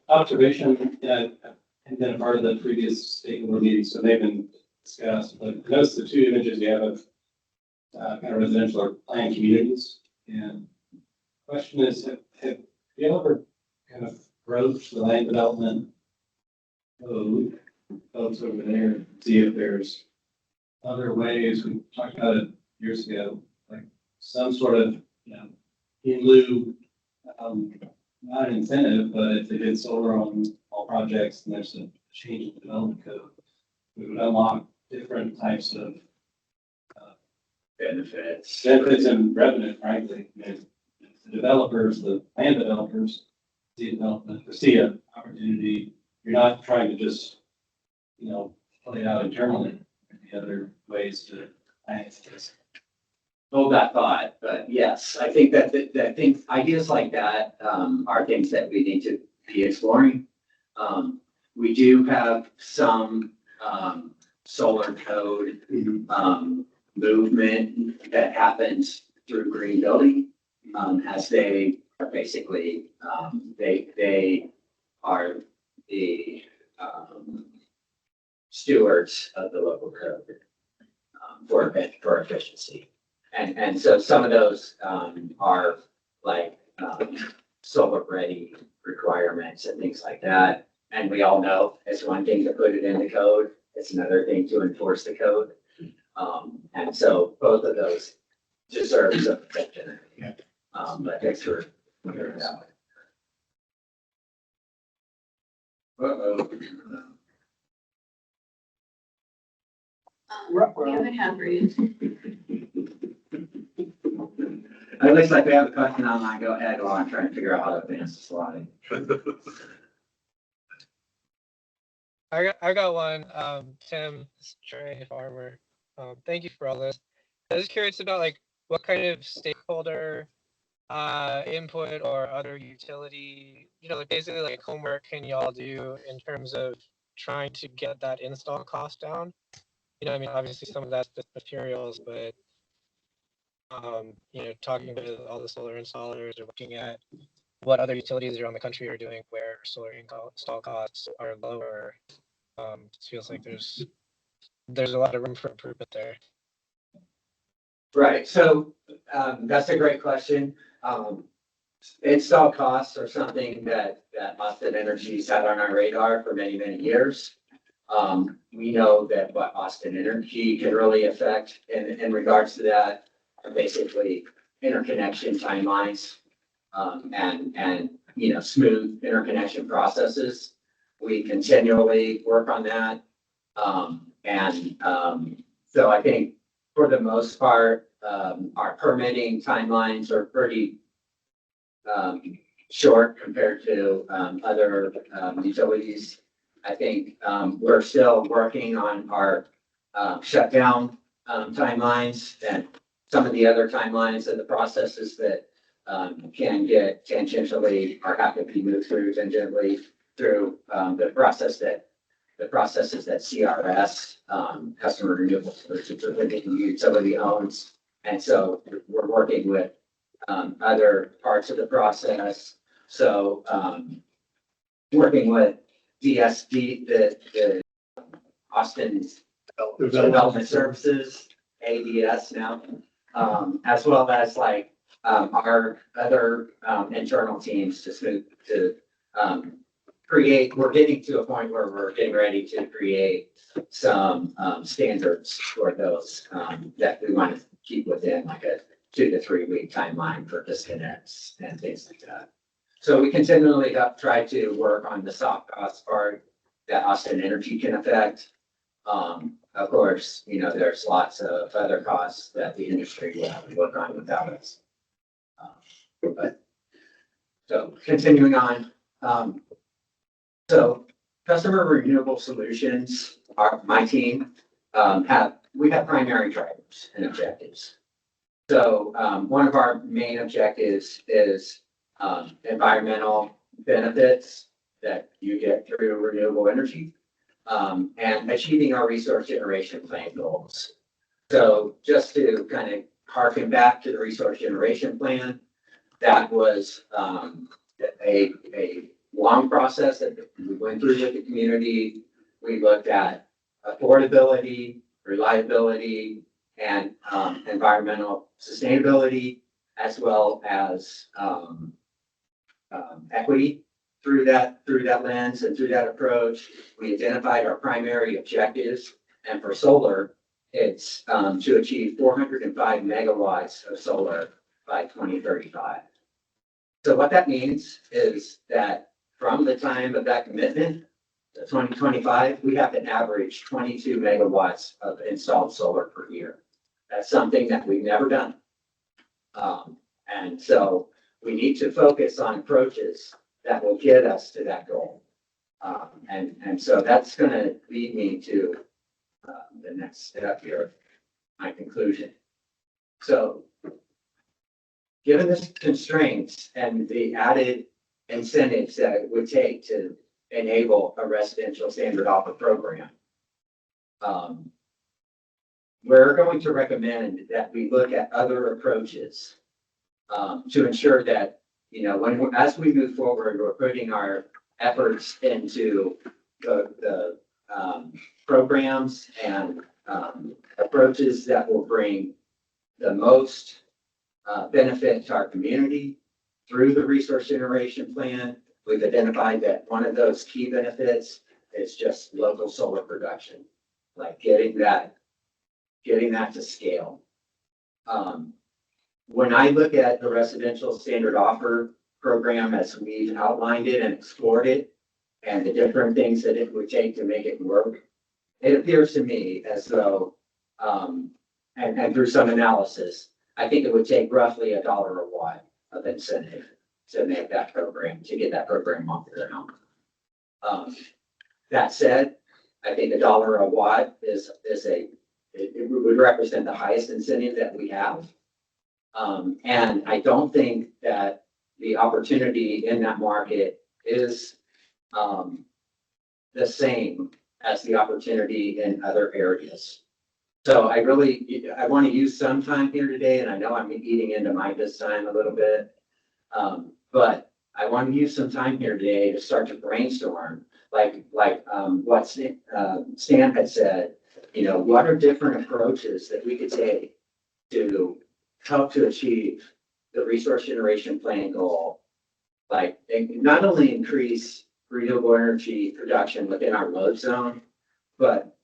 Observation, and then part of the previous stakeholder meeting, so they've been discussed, but notice the 2 images you have of kind of residential or planned communities. And the question is, have you ever kind of broached the land development code, folks over there, see if there's other ways, we talked about it years ago, like some sort of, you know, in lieu, not an incentive, but if they did solar on all projects and there's a change in the development code, we would unlock different types of Benefits. and revenue, frankly. I mean, the developers, the land developers see development, see an opportunity. You're not trying to just, you know, play it out internally. The other ways to finance this. Hold that thought, but yes, I think that ideas like that are things that we need to be exploring. We do have some solar code movement that happens through green building, as they are basically they are the stewards of the local code for efficiency. And so some of those are like solar ready requirements and things like that. And we all know it's one thing to put it in the code, it's another thing to enforce the code. And so both of those deserve some attention. But thanks for clearing that one. Uh-oh. We have a hand raised. It looks like we have a question online. Go ahead while I'm trying to figure out how to advance the slide. I got one. Tim, Trey, Farmer. Thank you for all this. I was curious about like what kind of stakeholder input or other utility, like basically like homework can y'all do in terms of trying to get that install cost down? I mean, obviously some of that's just materials, but talking with all the solar installers or looking at what other utilities around the country are doing where solar install costs are lower. It feels like there's a lot of room for improvement there. Right, so that's a great question. Install costs are something that Austin Energy's had on our radar for many, many years. We know that what Austin Energy can really affect in regards to that are basically interconnection timelines and smooth interconnection processes. We continually work on that. So I think for the most part, our permitting timelines are pretty short compared to other utilities. I think we're still working on our shutdown timelines and some of the other timelines and the processes that can get tangentially or have to be moved through tangentially through the processes that CRS, Customer Renewable Solutions, the utility owns. And so we're working with other parts of the process. So working with DSD, the Austin Development Services, ADS now, as well as like our other internal teams to create. We're getting to a point where we're getting ready to create some standards for those that we want to keep within like a 2 to 3 week timeline for disconnects and things like that. So we continually try to work on the soft cost part that Austin Energy can affect. Of course, there's lots of other costs that the industry will have to work on without us. So continuing on, so Customer Renewable Solutions, my team, we have primary drivers and objectives. So one of our main objectives is environmental benefits that you get through renewable energy and achieving our resource generation plan goals. So just to kind of harken back to the resource generation plan, that was a long process that we went through with the community. We looked at affordability, reliability, and environmental sustainability, as well as equity through that lens and through that approach. We identified our primary objectives, and for solar, it's to achieve 405 megawatts of solar by 2035. So what that means is that from the time of that commitment to 2025, we have to average 22 megawatts of installed solar per year. That's something that we've never done. And so we need to focus on approaches that will get us to that goal. And so that's going to lead me to the next step here, my conclusion. So given the constraints and the added incentives that it would take to enable a residential standard offer program, we're going to recommend that we look at other approaches to ensure that, as we move forward, we're putting our efforts into the programs and approaches that will bring the most benefit to our community through the resource generation plan. We've identified that one of those key benefits is just local solar production, like getting that to scale. When I look at the residential standard offer program as we've outlined it and explored it, and the different things that it would take to make it work, it appears to me as though and through some analysis, I think it would take roughly $1 a watt of incentive to make that program, to get that program off the ground. That said, I think $1 a watt it would represent the highest incentive that we have. And I don't think that the opportunity in that market is the same as the opportunity in other areas. So I want to use some time here today, and I know I'm eating into Micah's time a little bit. But I want to use some time here today to start to brainstorm, like what Stan had said, what are different approaches that we could take to help to achieve the resource generation plan goal? Like, not only increase renewable energy production within our load zone, but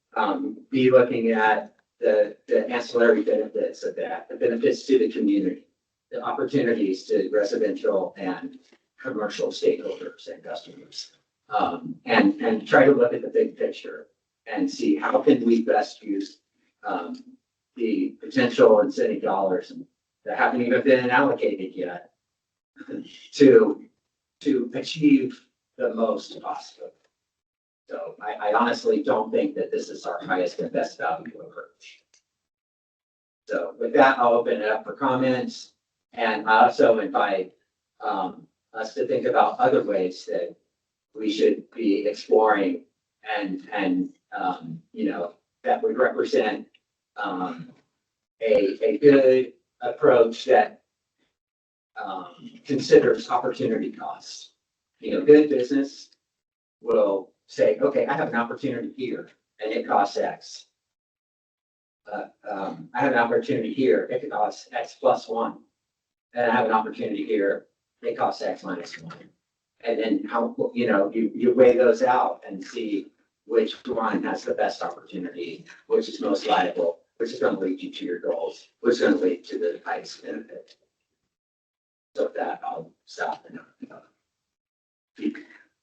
be looking at the ancillary benefits of that, the benefits to the community, the opportunities to residential and commercial stakeholders and customers. And try to look at the big picture and see how can we best use the potential incentive dollars that haven't even been allocated yet to achieve the most possible. So I honestly don't think that this is our highest and best value approach. So with that, I'll open it up for comments. And I also invite us to think about other ways that we should be exploring and that would represent a good approach that considers opportunity costs. Good business will say, okay, I have an opportunity here and it costs X. I have an opportunity here, it costs X plus 1. And I have an opportunity here, it costs X minus 1. And then how, you weigh those out and see which one has the best opportunity, which is most viable, which is going to lead you to your goals, which is going to lead to the highest benefit. So with that, I'll stop.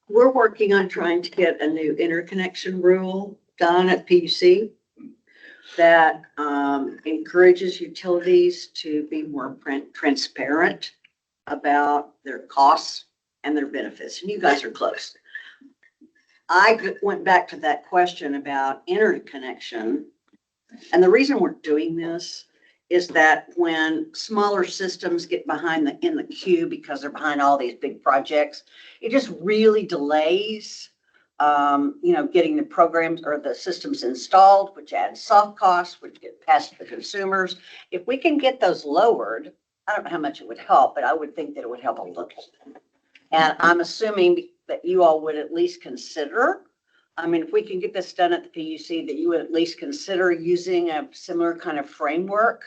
We're working on trying to get a new interconnection rule done at PUC that encourages utilities to be more transparent about their costs and their benefits. And you guys are close. I went back to that question about interconnection. And the reason we're doing this is that when smaller systems get in the queue because they're behind all these big projects, it just really delays, getting the programs or the systems installed, which adds soft costs, which get passed to the consumers. If we can get those lowered, I don't know how much it would help, but I would think that it would help a little. And I'm assuming that you all would at least consider, if we can get this done at the PUC, that you would at least consider using a similar kind of framework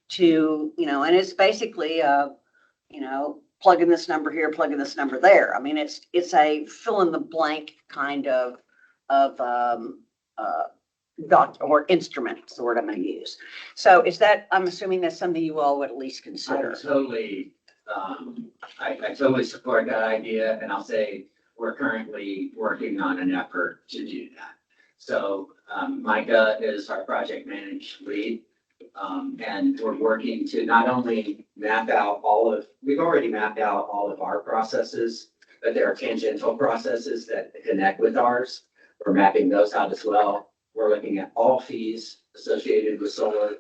to, and it's basically, plug in this number here, plug in this number there. It's a fill in the blank kind of dot or instrument is the word I'm going to use. So I'm assuming that's something you all would at least consider. I totally support that idea, and I'll say we're currently working on an effort to do that. So Micah is our project management lead, and we're working to not only map out we've already mapped out all of our processes, but there are tangential processes that connect with ours. We're mapping those out as well. We're looking at all fees associated with solar.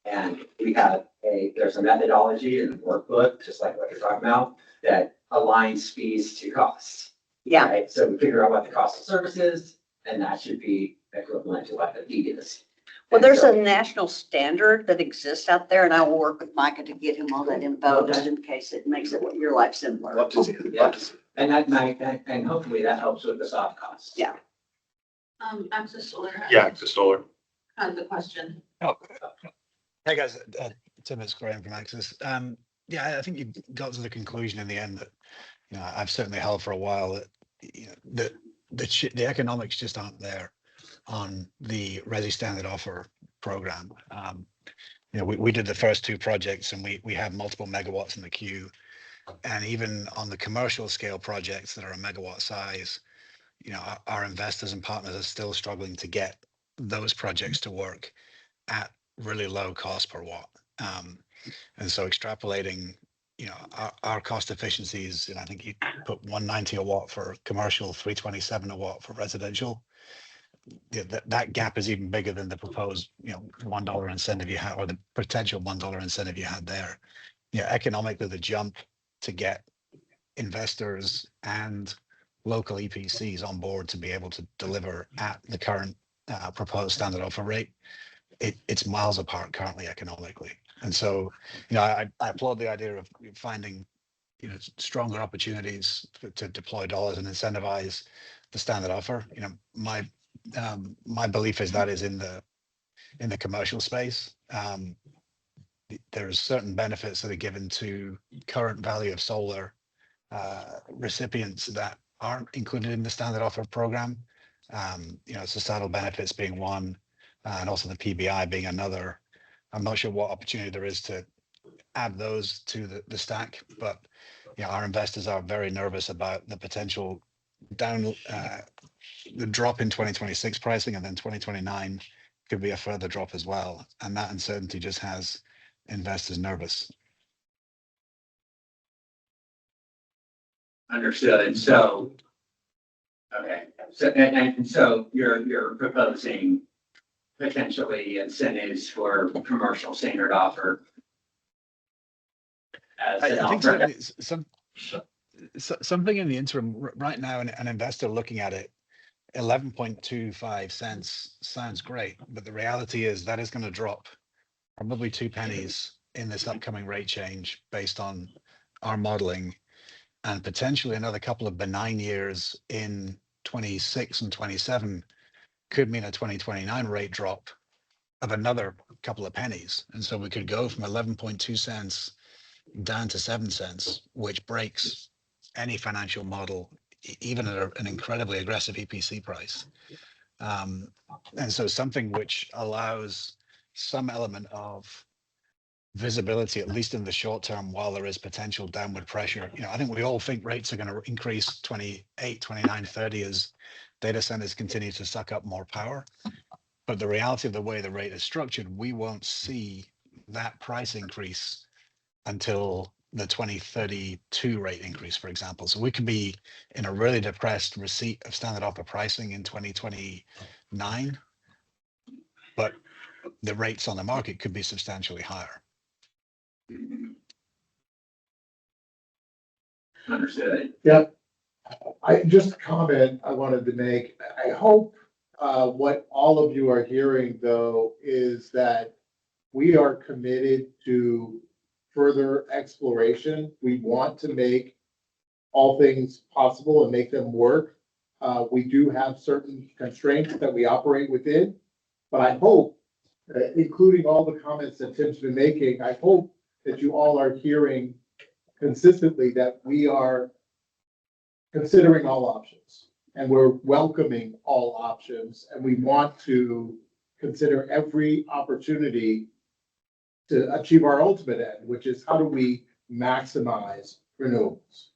And there's a methodology and a workbook, just like what you're talking about, that aligns fees to costs. Yeah. Right? So we figure out what the cost of service is, and that should be equivalent to what the fee is. Well, there's a national standard that exists out there, and I will work with Micah to get him all that info, just in case it makes your life simpler. Love to see it. Yeah. Love to see it. And hopefully that helps with the soft costs. Yeah. Access Solar. Access Solar. Has a question. Oh. Hey guys, Tim, it's Graham from Access. I think you got to the conclusion in the end that, I've certainly held for a while that, the economics just aren't there on the Resi Standard Offer program. We did the first 2 projects and we have multiple megawatts in the queue. And even on the commercial scale projects that are a megawatt size, our investors and partners are still struggling to get those projects to work. at really low cost per watt. And so extrapolating, our cost efficiencies, and I think you put 190 a watt for commercial, 327 a watt for residential. Yeah, that gap is even bigger than the proposed, $1 incentive you had, or the potential $1 incentive you had there. Economically, the jump to get investors and local EPCs on board to be able to deliver at the current proposed standard offer rate, it's miles apart currently economically. And so, I applaud the idea of finding, stronger opportunities to deploy dollars and incentivize the standard offer. My belief is that is in the commercial space. There's certain benefits that are given to current value of solar recipients that aren't included in the standard offer program. Societal benefits being one, and also the PBI being another. I'm not sure what opportunity there is to add those to the stack, but our investors are very nervous about the potential the drop in 2026 pricing, and then 2029 could be a further drop as well. And that uncertainty just has investors nervous. Understood. So, okay. So, and so you're proposing potentially incentives for commercial standard offer as an I think alternative. something in the interim right now, an investor looking at it, 11.25 cents sounds great, but the reality is that is going to drop probably 2 pennies in this upcoming rate change based on our modeling, and potentially another couple of benign years in 26 and 27 could mean a 2029 rate drop of another couple of pennies. And so we could go from 11.2 cents down to 7 cents, which breaks any financial model, even at an incredibly aggressive EPC price. And so something which allows some element of visibility, at least in the short term, while there is potential downward pressure. I think we all think rates are going to increase 28, 29, 30 as data centers continue to suck up more power. But the reality of the way the rate is structured, we won't see that price increase until the 2032 rate increase, for example. So we could be in a really depressed receipt of standard offer pricing in 2029, but the rates on the market could be substantially higher. Understood. Yep. I just a comment I wanted to make. I hope what all of you are hearing, though, is that we are committed to further exploration. We want to make all things possible and make them work. We do have certain constraints that we operate within, but I hope, including all the comments that Tim's been making, I hope that you all are hearing consistently that we are considering all options and we're welcoming all options, and we want to consider every opportunity to achieve our ultimate end, which is how do we maximize renewables?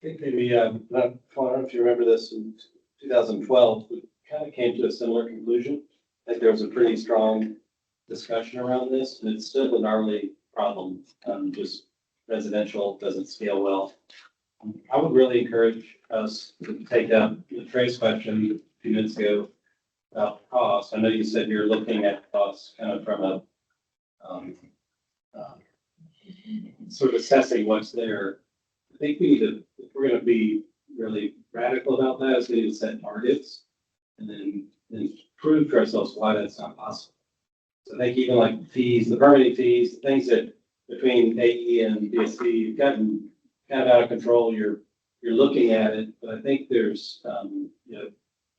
Maybe, I don't know if you remember this, in 2012, we kind of came to a similar conclusion. I think there was a pretty strong discussion around this, and it's still a gnarly problem. Just residential doesn't scale well. I would really encourage us to take up the Trey's question a few minutes ago about cost. I know you said you're looking at costs kind of from a sort of assessing what's there. I think we need to, if we're going to be really radical about that, is we need to set targets and then prove to ourselves why that's not possible. So I think even like fees, the permitting fees, things that between AE and DSC, you've gotten kind of out of control. You're looking at it, but I think there's to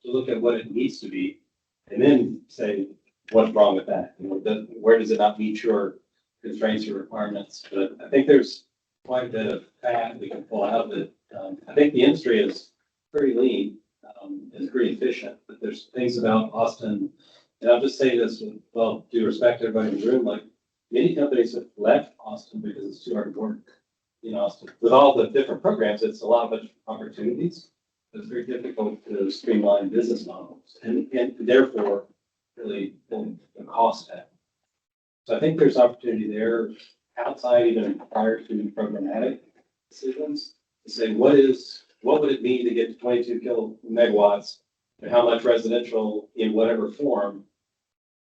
look at what it needs to be, and then say what's wrong with that. Where does it not meet your constraints or requirements? But I think there's quite a bit of fat we can pull out of it. I think the industry is pretty lean, is pretty efficient, but there's things about Austin, and I'll just say this with, well, due respect to everybody in the room, like many companies have left Austin because it's too hard to work in Austin. With all the different programs, it's a lot of opportunities, It's very difficult to streamline business models and therefore really the cost tag. So I think there's opportunity there outside even prior to programmatic decisions to say, what would it mean to get to 22 megawatts? And how much residential in whatever form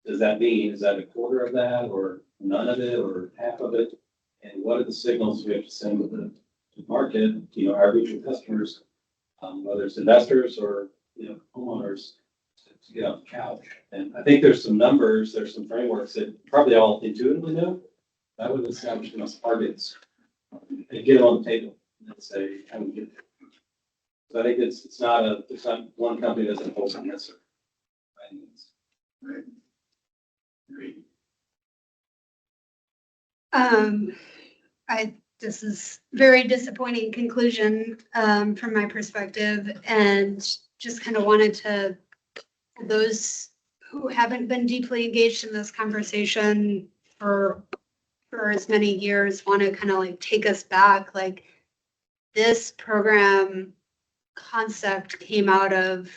does that mean? Is that a quarter of that or none of it or half of it? And what are the signals we have to send to the market, our mutual customers, whether it's investors or, homeowners to get off the couch. And I think there's some numbers, there's some frameworks that probably all intuitively know. I would establish those targets and get them on the table and say, how do we get there? So I think it's not one company doesn't hold an answer. Right. Agreed. This is very disappointing conclusion, from my perspective, and just kind of wanted to, for those who haven't been deeply engaged in this conversation for as many years, want to kind of like take us back. Like, this program concept came out of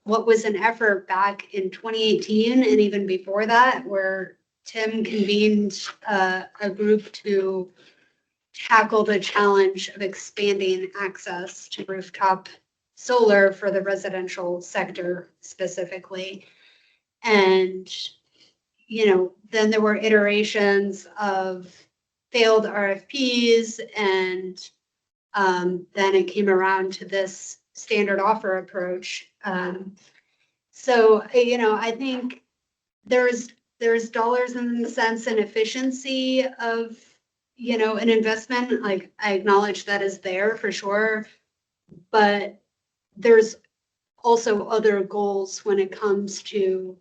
what was an effort back in 2018 and even before that, where Tim convened a group to tackle the challenge of expanding access to rooftop solar for the residential sector specifically. And, then there were iterations of failed RFPs, and then it came around to this standard offer approach. So, I think there's dollars and cents and efficiency of, an investment. Like, I acknowledge that is there for sure, but there's also other goals when it comes to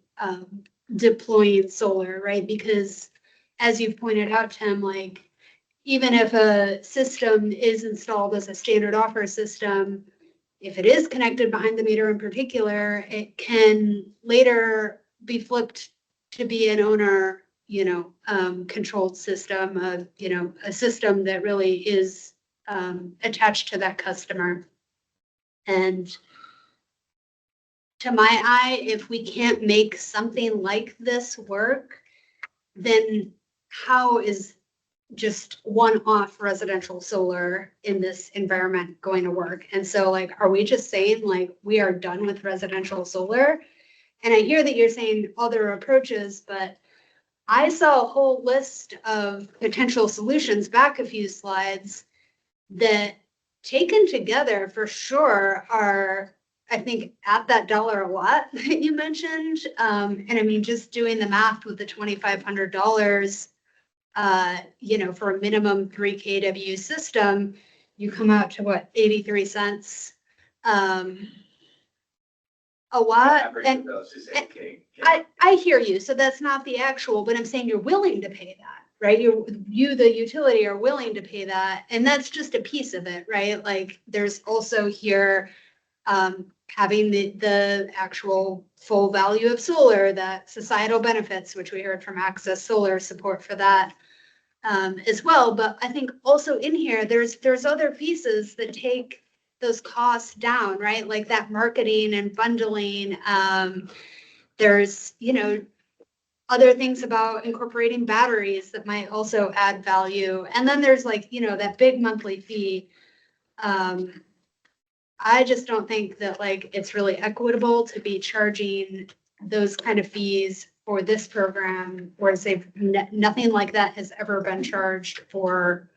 deploying solar, right? Because as you've pointed out, Tim, like, even if a system is installed as a standard offer system, if it is connected behind the meter in particular, it can later be flipped to be an owner, controlled system, a system that really is attached to that customer. And to my eye, if we can't make something like this work, then how is just one-off residential solar in this environment going to work? And so, like, are we just saying, like, we are done with residential solar? And I hear that you're saying other approaches, but I saw a whole list of potential solutions back a few slides that, taken together, for sure are, I think, at that dollar a watt that you mentioned. And I mean, just doing the math with the $2,500, for a minimum 3 kW system, you come out to what, 83 cents a watt. Average And of those is 8K. I hear you. So that's not the actual, but I'm saying you're willing to pay that, right? You, the utility, are willing to pay that. And that's just a piece of it, right? Like, there's also here having the actual full value of solar, that societal benefits, which we heard from Access Solar, support for that as well. But I think also in here, there's other pieces that take those costs down, right? Like that marketing and bundling. There's, other things about incorporating batteries that might also add value. And then there's like, that big monthly fee. I just don't think that, like, it's really equitable to be charging those kind of fees for this program, whereas nothing like that has ever been charged for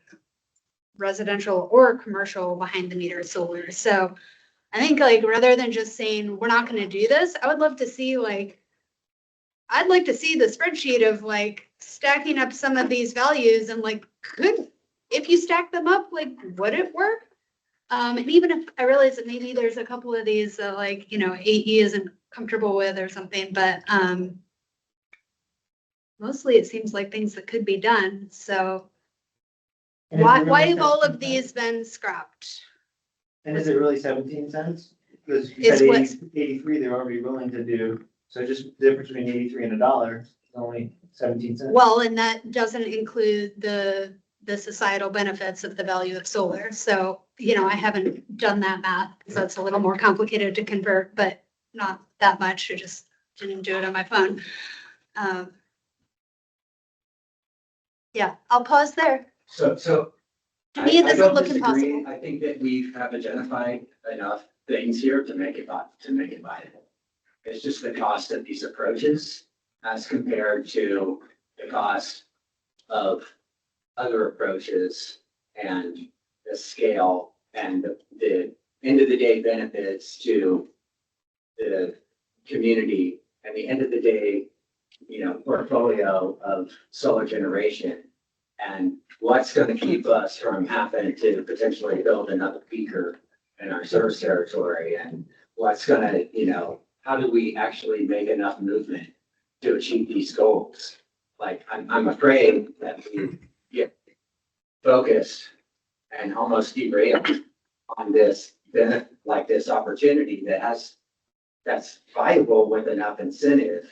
residential or commercial behind the meter solar. So I think, like, rather than just saying we're not going to do this, I would love to see, like, I'd like to see the spreadsheet of, like, stacking up some of these values and, like, if you stack them up, like, would it work? And even if I realize that maybe there's a couple of these that, like, AE isn't comfortable with or something, but mostly it seems like things that could be done. So why have all of these been scrapped? And is it really 17 cents? Because you Is said what- 83, they're already willing to do, so just the difference between 83 and $1 is only 17 cents. Well, and that doesn't include the the societal benefits of the value of solar. So, I haven't done that math, because that's a little more complicated to convert, but not that much. I just didn't do it on my phone. Yeah, I'll pause there. So To me, I this don't look disagree. impossible. I think that we have identified enough things here to make it viable. It's just the cost of these approaches as compared to the cost of other approaches and the scale and the end of the day benefits to the community and the end of the day, portfolio of solar generation. And what's going to keep us from having to potentially build another peaker in our service territory? And what's going to, how do we actually make enough movement to achieve these goals? Like, I'm afraid that we get focused and almost derailed on this opportunity that's viable with enough incentive.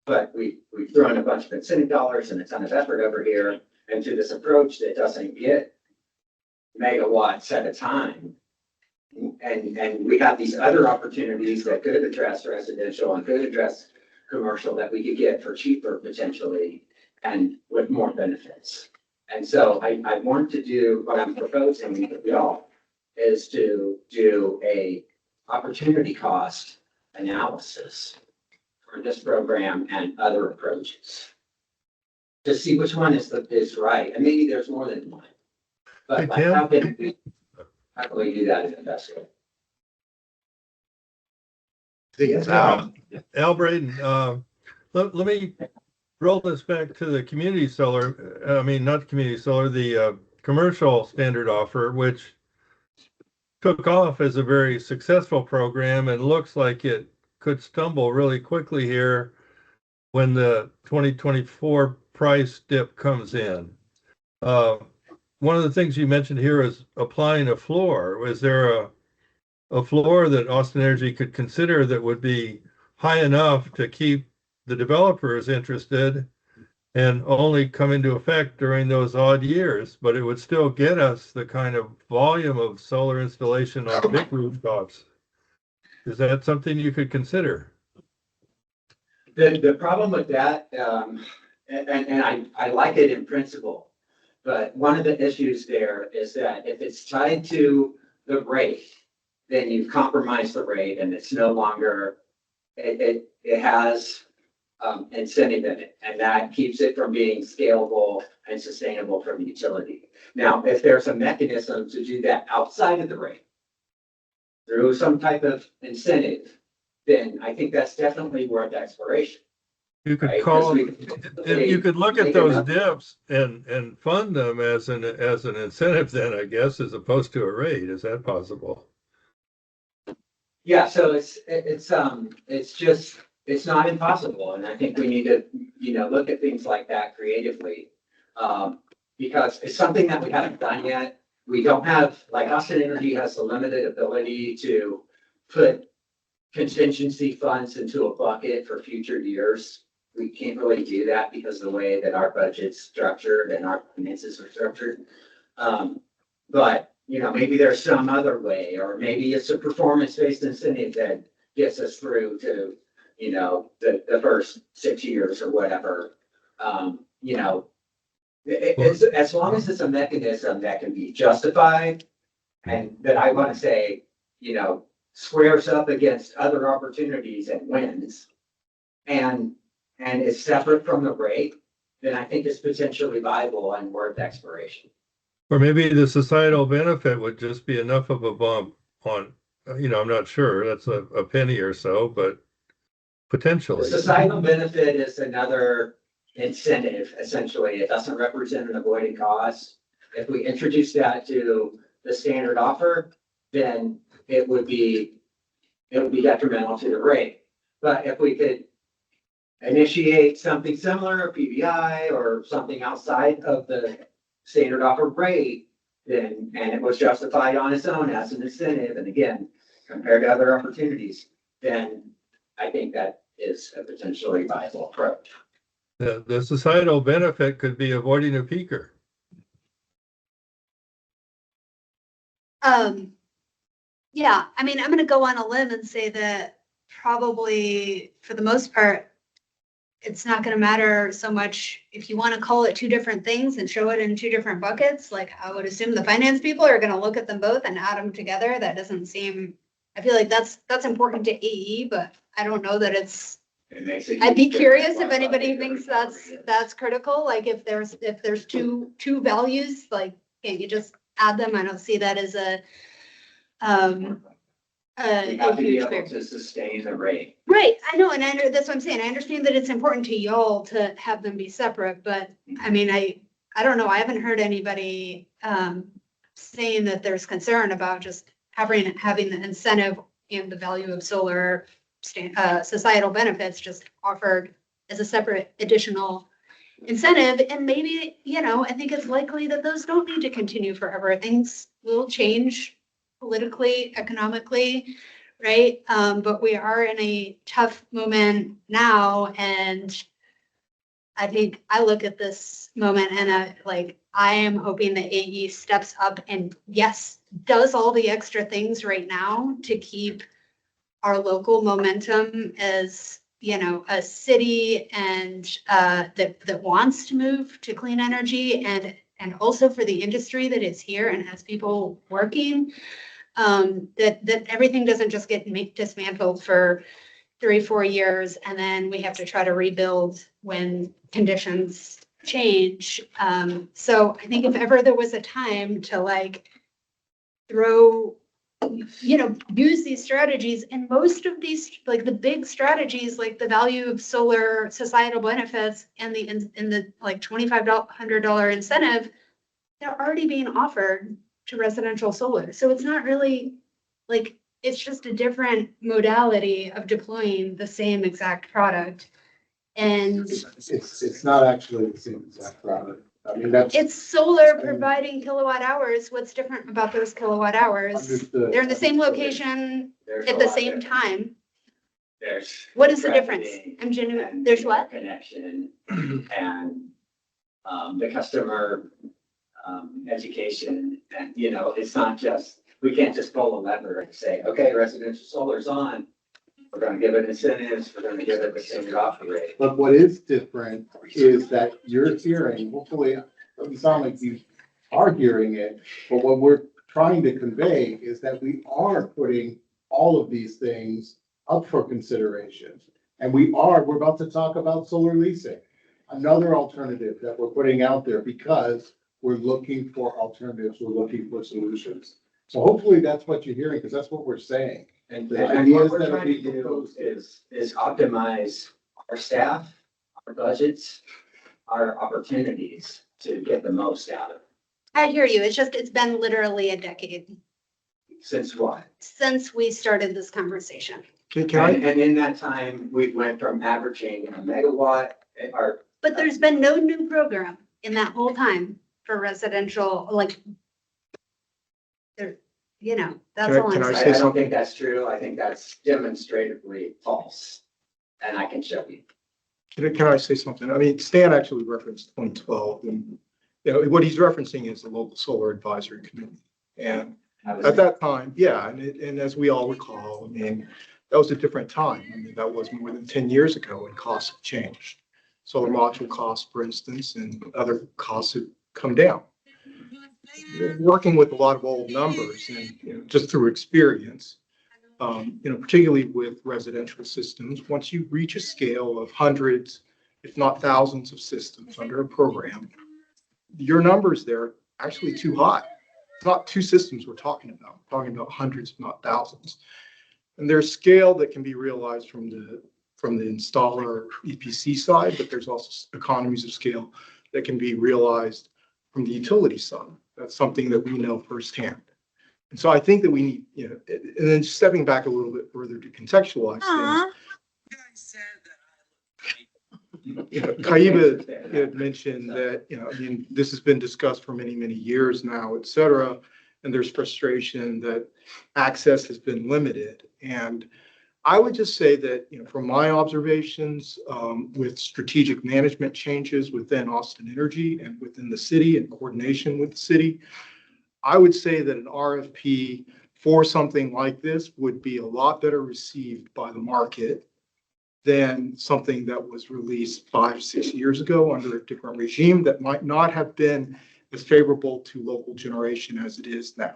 But we've thrown a bunch of incentive dollars and a ton of effort over here into this approach that doesn't get megawatts at a time. And we have these other opportunities that could address residential and could address commercial that we could get for cheaper potentially and with more benefits. And so I want to do what I'm proposing with y'all is to do a opportunity cost analysis for this program and other approaches. To see which one is right. And maybe there's more than one. But like, how can we do that in the best way? Al Braden, let me roll this back to the community solar, not the community solar, the commercial standard offer, which took off as a very successful program and looks like it could stumble really quickly here when the 2024 price dip comes in. One of the things you mentioned here is applying a floor. Was there a floor that Austin Energy could consider that would be high enough to keep the developers interested and only come into effect during those odd years, but it would still get us the kind of volume of solar installation on big rooftops? Is that something you could consider? The problem with that, and I like it in principle, but one of the issues there is that if it's tied to the rate, then you've compromised the rate and it's no longer, it has incentive in it, and that keeps it from being scalable and sustainable for the utility. Now, if there's a mechanism to do that outside of the rate through some type of incentive, then I think that's definitely worth exploration. You could right? call, 'Cause you could look at those dips and fund them as an incentive then, I guess, as opposed to a rate. Is that possible? Yeah, so it's not impossible, and I think we need to, look at things like that creatively. Because it's something that we haven't done yet. We don't have, like Austin Energy has the limited ability to put contingency funds into a bucket for future years. We can't really do that because of the way that our budget's structured and our finances are structured. But maybe there's some other way, or maybe it's a performance-based incentive that gets us through to, the first 6 years or whatever. It's as long as it's a mechanism that can be justified and that I want to say, squares up against other opportunities and wins and is separate from the rate, then I think it's potentially viable and worth exploration. Or maybe the societal benefit would just be enough of a bump on, I'm not sure, that's a penny or so, but The potentially. societal benefit is another incentive, essentially. It doesn't represent an avoided cost. If we introduce that to the standard offer, then it would be detrimental to the rate. But if we could initiate something similar, a PBI or something outside of the standard offer rate, and it was justified on its own as an incentive, and again, compared to other opportunities, then I think that is a potentially viable approach. The societal benefit could be avoiding a peaker. Yeah, I mean, I'm gonna go on a limb and say that probably for the most part, it's not gonna matter so much if you want to call it two different things and show it in two different buckets. Like, I would assume the finance people are gonna look at them both and add them together. That doesn't seem, I feel like that's important to AE, but I don't know that it's, It makes a I'd be huge curious difference if why anybody budget thinks recovery is. that's critical, like if there's two values, like, can't you just add them? I don't see that as um, We a have to be huge able barrier. to sustain the rate. Right, I know, and that's what I'm saying. I understand that it's important to y'all to have them be separate, but I mean, I don't know. I haven't heard anybody saying that there's concern about just having the incentive and the value of solar societal benefits just offered as a separate additional incentive. And maybe, I think it's likely that those don't need to continue forever. Things will change politically, economically, right? But we are in a tough moment now, and I think I look at this moment and I am hoping that AE steps up and yes, does all the extra things right now to keep our local momentum as, a city and that wants to move to clean energy, and also for the industry that is here and has people working, that everything doesn't just get dismantled for 3-4 years and then we have to try to rebuild when conditions change. So I think if ever there was a time to throw, use these strategies, and most of these, like the big strategies, like the value of solar societal benefits and the $2,500 incentive, they're already being offered to residential solar. So it's not really it's just a different modality of deploying the same exact product. And It's not actually the same exact product. I mean, that's it's solar providing kilowatt hours. What's different about those kilowatt hours? understood. They're in the same location There's at a the lot same of- time. There's. What is the difference? tracking I'm genuine. and There's what? Connection and, the customer, education and, it's not just, we can't just pull a lever and say, okay, residential solar's on. We're gonna give it incentives, we're gonna give it the same offer rate. But what is different is that you're hearing, hopefully, it doesn't sound like you are hearing it, but what we're trying to convey is that we are putting all of these things up for consideration. And we're about to talk about solar leasing, another alternative that we're putting out there because we're looking for alternatives, we're looking for solutions. So hopefully that's what you're hearing, because that's what we're saying. And The what ideas we're that are trying to being do proposed is optimize our staff, our budgets, our opportunities to get the most out of it. I hear you. It's been literally a decade Since what? since we started this conversation. And in that time, we went from averaging a megawatt, or But there's been no new program in that whole time for residential, that's all I'm Can I saying. I don't think that's true. I think that's demonstratively false. And I can show you. Can I say something? I mean, Stan actually referenced 2012 and, what he's referencing is the local solar advisory committee. And at that time, yeah, and as we all recall, I mean, that was a different time. I mean, that was more than 10 years ago and costs have changed. Solar module costs, for instance, and other costs have come down. We're working with a lot of old numbers and, just through experience, particularly with residential systems, once you reach a scale of hundreds, if not thousands of systems under a program, your numbers there are actually too high. It's not two systems we're talking about. We're talking about hundreds, if not thousands. And there's scale that can be realized from the installer EPC side, but there's also economies of scale that can be realized from the utility side. That's something that we know firsthand. And so I think that we need, and then stepping back a little bit further to contextualize things. Kaiba had mentioned that, I mean, this has been discussed for many, many years now, et cetera. And there's frustration that access has been limited. And I would just say that, from my observations, with strategic management changes within Austin Energy and within the city and coordination with the city, I would say that an RFP for something like this would be a lot better received by the market than something that was released 5, 6 years ago under a different regime that might not have been as favorable to local generation as it is now.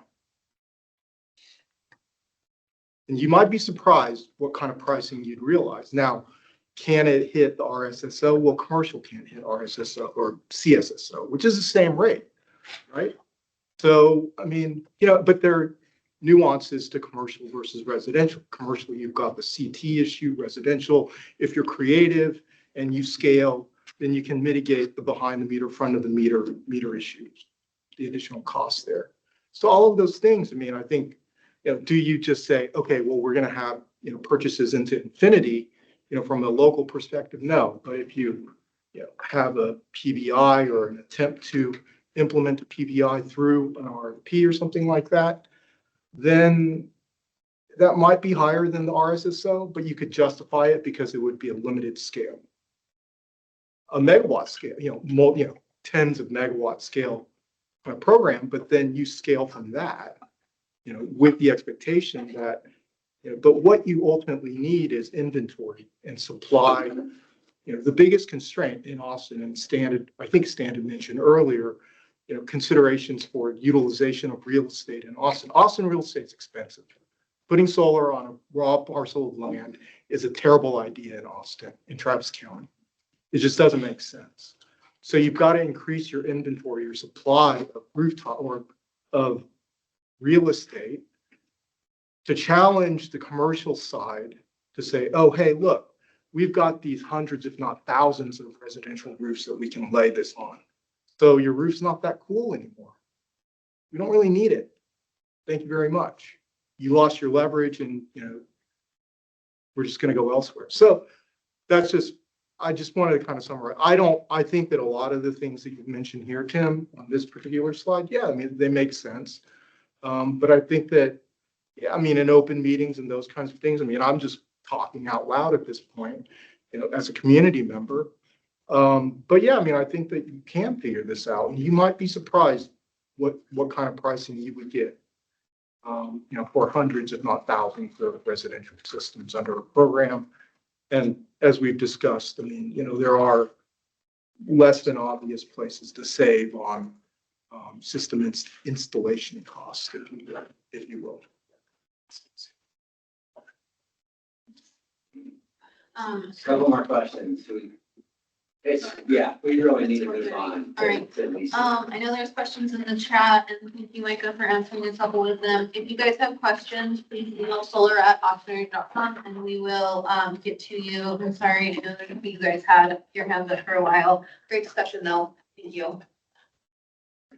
And you might be surprised what kind of pricing you'd realize. Now, can it hit the RSSO? Well, commercial can't hit RSSO or CSSO, which is the same rate, right? So, I mean, but there are nuances to commercial versus residential. Commercial, you've got the CT issue, residential. If you're creative and you scale, then you can mitigate the behind the meter, front of the meter issues, the additional costs there. So all of those things, I mean, I think, do you just say, okay, well, we're going to have, purchases into infinity, from a local perspective? No, but if you, have a PBI or an attempt to implement a PBI through an RFP or something like that, then that might be higher than the RSSO, but you could justify it because it would be a limited scale. A megawatt scale, tens of megawatt scale program, but then you scale from that, with the expectation that, but what you ultimately need is inventory and supply. The biggest constraint in Austin, and I think Stan mentioned earlier, considerations for utilization of real estate in Austin. Austin real estate is expensive. Putting solar on a raw parcel of land is a terrible idea in Austin, in Travis County. It just doesn't make sense. So you've got to increase your inventory, your supply of rooftop or of real estate to challenge the commercial side to say, oh, hey, look, we've got these hundreds, if not thousands of residential roofs that we can lay this on. So your roof's not that cool anymore. We don't really need it. Thank you very much. You lost your leverage and, we're just going to go elsewhere. So I just wanted to kind of summarize. I think that a lot of the things that you've mentioned here, Tim, on this particular slide, yeah, I mean, they make sense. But I think that, yeah, I mean, in open meetings and those kinds of things, I mean, I'm just talking out loud at this point, as a community member. But yeah, I mean, I think that you can figure this out, and you might be surprised what kind of pricing you would get, for hundreds, if not thousands of residential systems under a program. And as we've discussed, I mean, there are less than obvious places to save on system installation costs, if you will. Couple more questions. We really need to move on. All right. I know there's questions in the chat, and thank you, Micah, for answering a couple of them. If you guys have questions, please email solar@oxford.com and we will get to you. I'm sorry, I know that you guys had your hands up for a while. Great discussion though. Thank you.